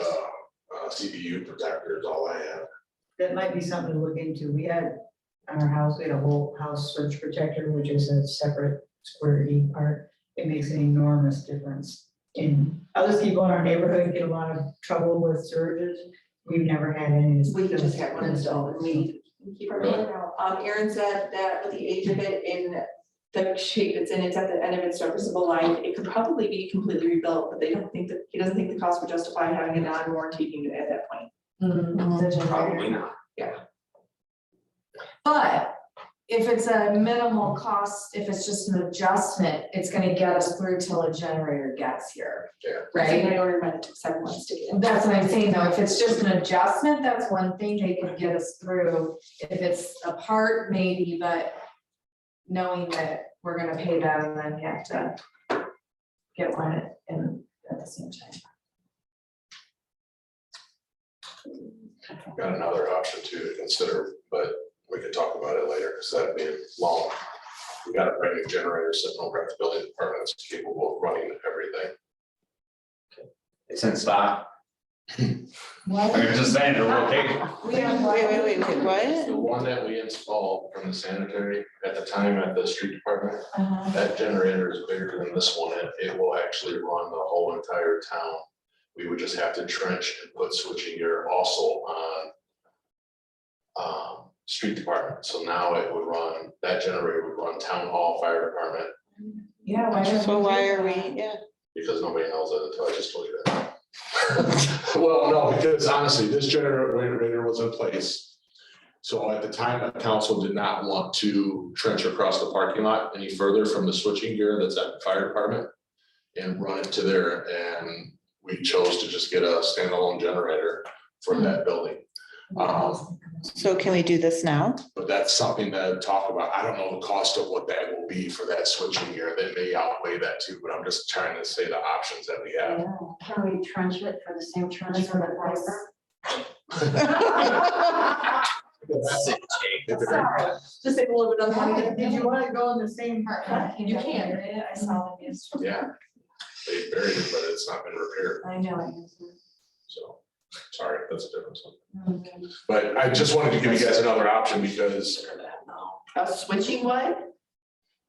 CPU protector is all I have. That might be something to look into. We had, on our house, we had a whole house surge protector, which is a separate square D part. It makes an enormous difference. In other people in our neighborhood get a lot of trouble with surges. We've never had any. We just had one installed and we keep our building out. Aaron said that with the age of it in the shape it's in, it's at the end of its serviceable life, it could probably be completely rebuilt, but they don't think that, he doesn't think the cost would justify having a non-warranty unit at that point. Probably not. But if it's a minimal cost, if it's just an adjustment, it's gonna get us through till a generator gets here. Yeah. Right? My order might take 7 months to get. That's what I'm saying though, if it's just an adjustment, that's one thing they could get us through. If it's a part, maybe, but knowing that we're gonna pay them and then have to get one in at the same time. Got another option too to consider, but we can talk about it later, because that'd be long. We got a brand new generator sitting over at the building department that's capable of running everything. It's in stock. What? I'm just saying, they're okay. We have. Wait, what? The one that we installed from the sanitary at the time at the street department, Uh-huh. that generator is bigger than this one. It will actually run the whole entire town. We would just have to trench and put switching gear also on street department. So now it would run, that generator would run town hall, fire department, Yeah, why don't So we why do are we, that? yeah, because nobody knows it until I just told you that. Well, no, because honestly, this generator was in place. So at the time, the council did not want to trench across the parking lot any further from the switching gear that's at the fire department and run it to there, and we chose to just get a standalone generator for that building. so can we do this now? But that's something to talk about. I don't know the cost of what that will be for that switching gear. That may outweigh that too, but I'm just trying to say the options that we have. Yeah. Can we trench it for the same trench for the fiber? Sorry, just take a little bit of money. Did you want to go in the same? You can, right? I saw them. Yeah, they buried it, but it's not been repaired, I know. so, sorry, that's a different one. But I just wanted to give you guys another option because Switching what?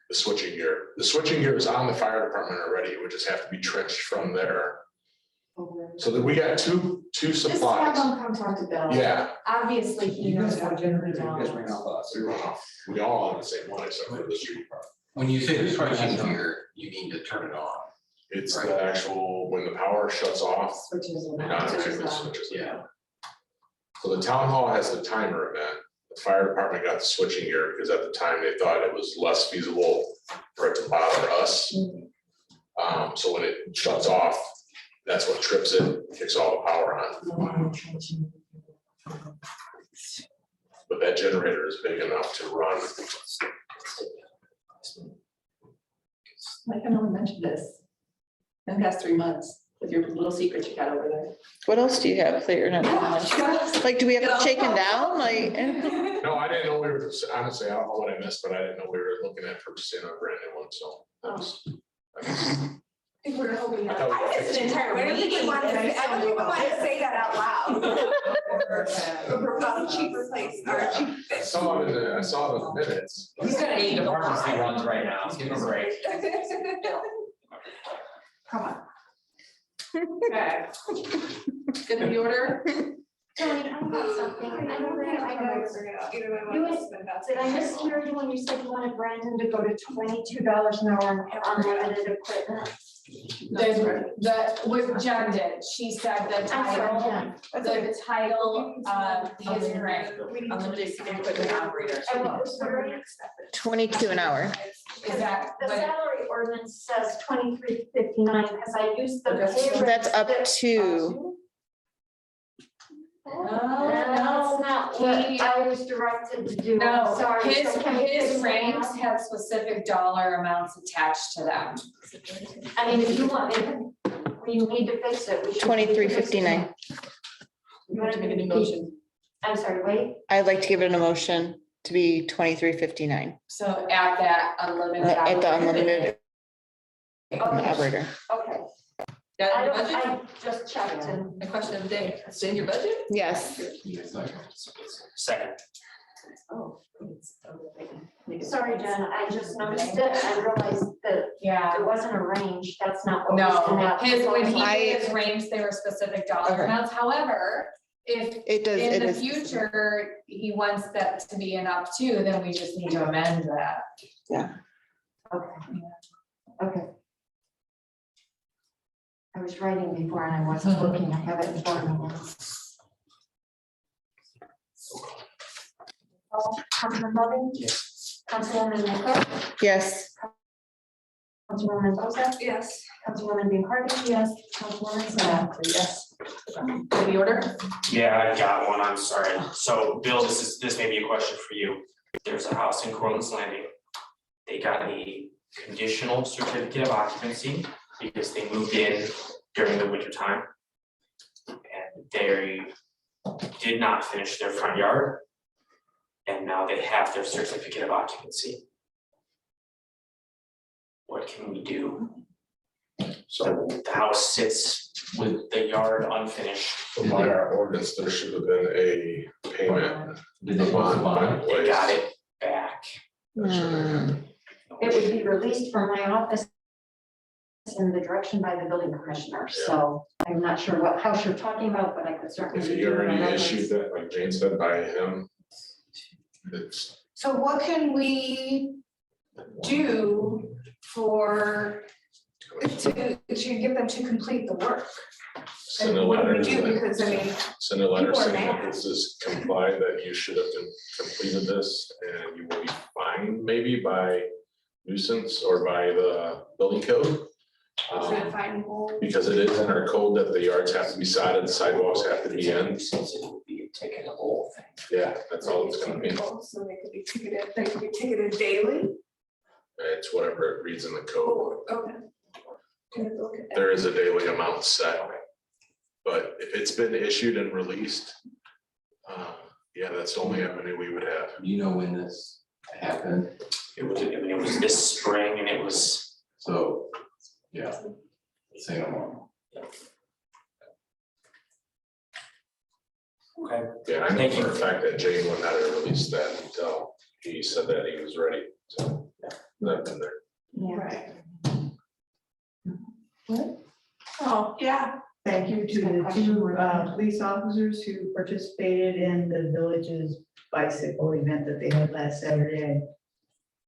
the switching gear is on the fire department already, it would just have to be trenched from there So that we got two Just have supplies. them come talk to Bill. Yeah, Obviously, he You knows guys what have we generator, you guys ran don't. off us. we run off, we all on the same one except for the street department. When you say the switching gear, you need to turn it on. It's the actual, when the power shuts off, Switches it around. automatically switches. Yeah. So the town hall has the timer event. The fire department got the switching gear because at the time they thought it was less feasible for it to bother us. So when it shuts off, that's what trips it, kicks all the power on. But that generator is big enough to run. I can only mention this in the past 3 months with your little secret you got over there. What else do you have that you're not telling us? Like, do we have it shaken down, like? No, I didn't know we were, honestly, I don't know what I missed, but I didn't know we were looking at purchasing a brand new one, so. that was- I think we're hoping. I thought we were I fixing it. don't even want to say that out loud. Or about a cheaper place or a cheap. I saw it I saw it in the minutes. He's got 8 departments he runs right now. Give him a break. Come on. Okay. Good the order? Tony, I got something. I know that I know. Did I mishear you when you said you wanted Brandon to go to $22 an hour on unlimited equipment? What Jen did, she said the I'm sorry, title, Jen. the title of his grant. Unlimited equipment operator. And what was the rate? 22 an hour. Is that, The but salary ordinance says $23.59 because I used the. pay So that's up rate. to, No, not what I was directed to do. no, Sorry. his, So can you his fix ranks that? have specific dollar amounts attached to them. I mean, if you want, if we need to fix it. we should- 23.59. You want to make a new motion? I'm sorry, wait. I'd like to give it a motion to be 23.59 So at that unlimited. at the unlimited Okay, operator. okay. Got I it in don't, your budget? I just checked and. The question of the day, it's in your budget? Yes. Second. Oh. Sorry, Jen, I just noticed it and realized that Yeah. it wasn't a range. That's not. what was in No, that his, when he proposal. did his ranks, there were specific dollar Okay. amounts. However, if It does, in it the is. future, he wants that to be an up to, then we just need to amend that. Okay. Okay. I was writing before and I wasn't looking. I have it in front of me now. Councilman Loving? Yes. Councilwoman McCook? Yes. Councilwoman Bozak? Yes. Councilwoman Dean Hardy? Yes. Councilwoman Smith? Yes. Good the order? Yeah, I got one, I'm sorry. So Bill, this may be a question for you. There's a house in Cortland's Landing. They got a conditional certificate of occupancy because they moved in during the winter time. And they did not finish their front yard. And now they have their certificate of occupancy. What can we do? So the house sits with the yard unfinished. By our ordinance, there should have been a payment. A bond in They place. got it back. It would be released from my office in the direction by the building commissioner, so I'm not sure what house you're talking about, but I could certainly. If you already issued that, like Jane said, by him. It's, So what can we do to get them to complete the work? send a And what do letter, we do? Because I mean, send a letter people are saying that mad. this is complied, that you should have completed this, and you will be fined maybe by nuisance or by the building code. is it fine? Because it is in our code that the yards have to be sodded, sidewalks have to be in, Since it would be taking the whole thing. yeah, that's all it's gonna be. So they could be ticketed daily? It's whatever it reads in the code. Okay. Can we look at that? There is a daily amount set. But if it's been issued and released, yeah, that's the only avenue we would have. You know when this happened, It was, I mean, it was this spring and it was, so, yeah. Say no more. okay, Yeah, I know Thank for you. a fact that Jane would not have released that until he said that he was ready, so. I've been there. Yeah. Right. What? Oh, yeah. Thank you to the two police officers who participated in the village's bicycle event that they had last Saturday.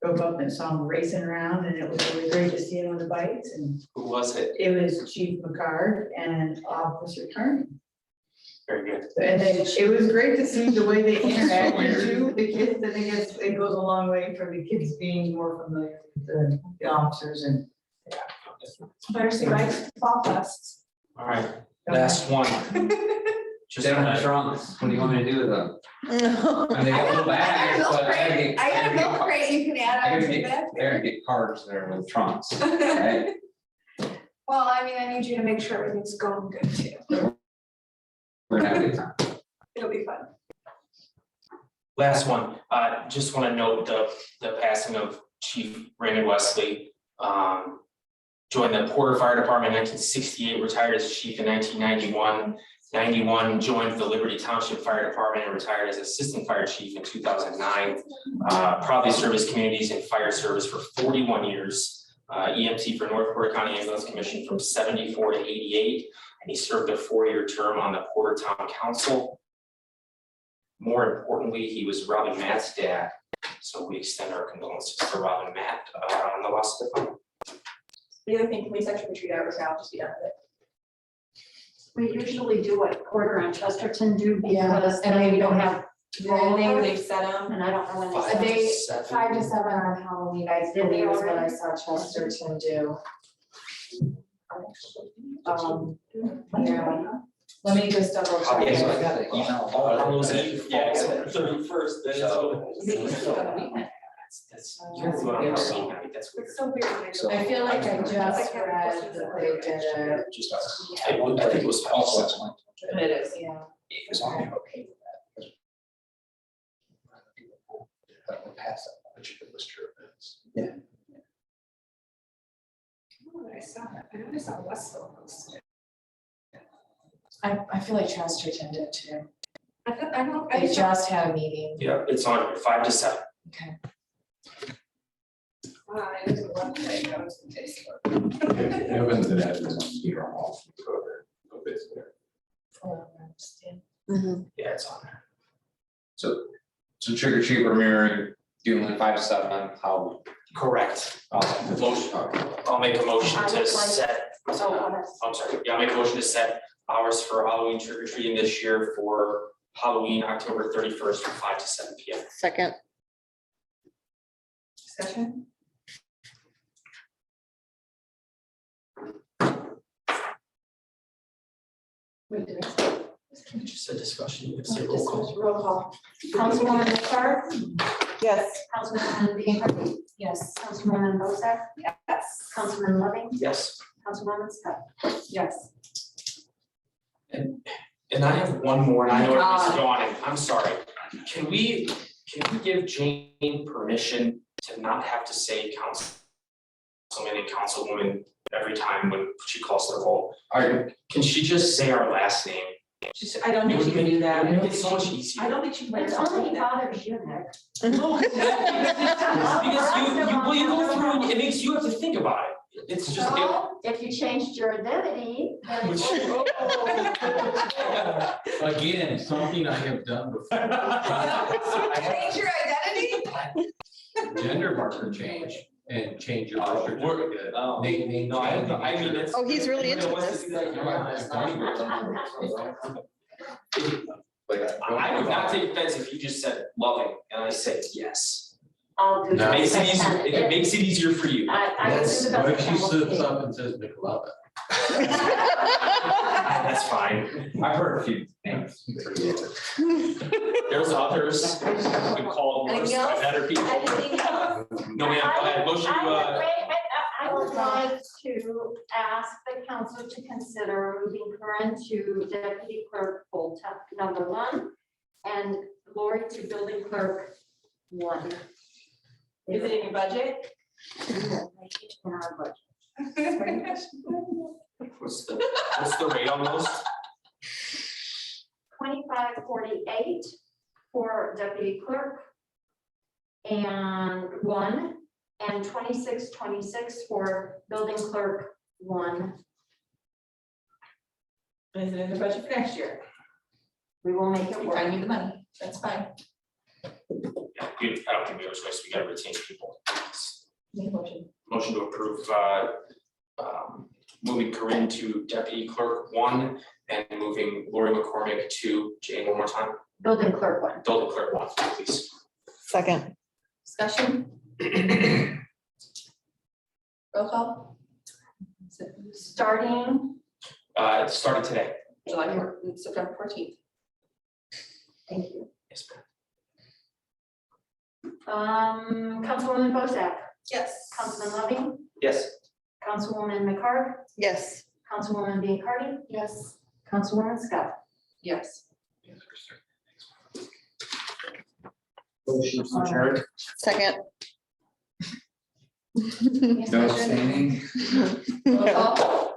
I drove up and saw them racing around, and it was really great to see them on the bikes, and Who was it? it was Chief McCard and Officer Kearney. Very good. And then it was great to see the way they interacted too, the kids. I think it goes a long way for the kids being more familiar with the officers and. Better see bikes, fall fests. All right, last one. Just They don't have wanna- trunks. What do you want me to do with them? No. And they got little bags, but I got a milk crate you can add I on gotta to get, that. there and get cars there with trunks, right? Well, I mean, I need you to make sure everything's going good too. We're gonna have a good time. It'll be fun. Last one, just want to note the passing of Chief Raymond Wesley. Joined the Porter Fire Department in 1968, retired as chief in 1991. 91, joined the Liberty Township Fire Department and retired as assistant fire chief in 2009. Proudly served his communities in fire service for 41 years. EMT for North Porter County Ambulance Commission from 74 to 88. And he served a 4-year term on the Porter Town Council. More importantly, he was Robin Matt's dad. So we extend our condolences to Robin and Matt on the loss of the family. The other thing, can we section retreat hours now, just be done with it? We usually do what Porter and Chesterton do Yeah, because and then they we don't don't have. They've set them. And I don't know when they. A day, 7. 5 to 7 on Halloween, I Did they believe is what I already? saw Chesterton do. Yeah, let me just double check. Yeah, so I got an email. Hallows Eve, yeah, it's the 31st, that is So- that's, you guys want to see, I mean, that's weird. It's so weird. when So- I feel like I just read that they did it. Just. I think it was also. It is, yeah. As long as you're okay with that. That will pass it, but you can list your events. Yeah. I saw that, I know I saw Westville posted it. I feel like Chesterton did too. I don't, They just had a meeting. Yeah, it's on 5 to 7. Okay. It was a website, I was in Facebook. Evans and Edmonds, you know, all go visit there. Yeah, it's on there. So trick or treat, we're mirroring, doing 5 to 7, how? Correct. Motion, I'll make a motion to set, I'm sorry, yeah, I'll make a motion to set hours for Halloween trick or treating this year for Halloween, October 31st from 5 to 7 p.m. Second. Discussion? Wait, did I? Just a discussion, you can say roll call. Roll call. Councilwoman McCart, Yes. Councilwoman Bianca, Yes. Councilwoman Bozak, Yes. Councilman Loving, Yes. Councilwoman Scott. Yes. And I have one more, and I know it's yawning, I'm sorry. Can we give Jane permission to not have to say councilman and councilwoman every time when she calls the roll? Can she just say our last name? I don't think you can do that. It would make it so much easier. I don't think you can. It only bothers you, Nick. Because you go through, and it makes you have to think about it. It's just. Well, if you changed your identity, then Which- Again, something I have done before. Change your identity? Gender marker change and change your birth certificate. Oh. Name No, I mean, it's. Oh, he's really into this. I would not take offense if you just said loving, and I said yes. I'll do It that. makes it easier, it makes it easier for you. I will do the best. What if I she will sits see. up and says McLovin? That's fine. I've heard a few names. There's others who call worse, Anything else? better people. Anything else? No, ma'am, go ahead, motion to, I would like to ask the council to consider moving Corinne to deputy clerk full-time number 1 and Lori to building clerk 1. Is it in your budget? In our budget. what's the rate on those? 2548 for deputy clerk and 1, and 2626 for building clerk 1. Is it in the budget for next year? We will make it If work. I need the money, that's fine. Yeah, I don't think we have a choice, we gotta retain people. Make a motion. Motion to approve, moving Corinne to deputy clerk 1 and moving Lori McCormick to, Jane, one more time, Building clerk one. building clerk 1, please. Second, Discussion? Roll call? Starting, It started today. September 14th. thank you. Yes, ma'am. Councilwoman Bozak, Yes. Councilman Loving, Yes. Councilwoman McCarr, yes. Councilwoman Biancardi. Yes. Councilwoman Scott. Yes. Motion to adjourn. Second. No abstaining. Roll call?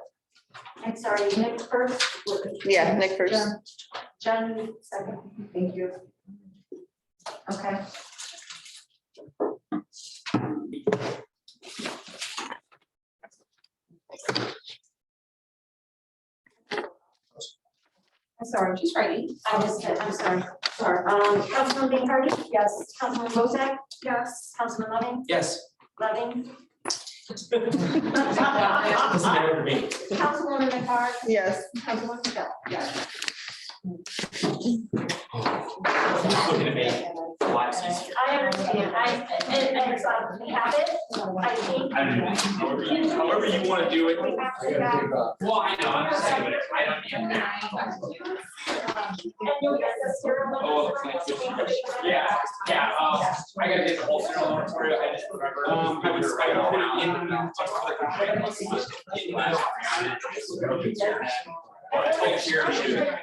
I'm sorry, Nick first. Yeah, Nick first. Jen second. Thank you. Okay. I'm sorry, She's ready. I missed it, I'm sorry. Councilman Biancardi? Yes. Councilman Bozak? Yes. Councilman Loving? Yes. Loving? Listen to me. Councilwoman McCarr? Yes. Councilwoman Scott? Yes. Looking at me, lives easier. I understand, and it's like, we have it, I think. I mean, however you wanna do it. We have I to gotta have- take off. Well, I know, I'm just saying, but I don't need that. And you'll get the serial Oh, numbers. yeah, I gotta get the whole serial number for you, I just remember. I would put it in. Share.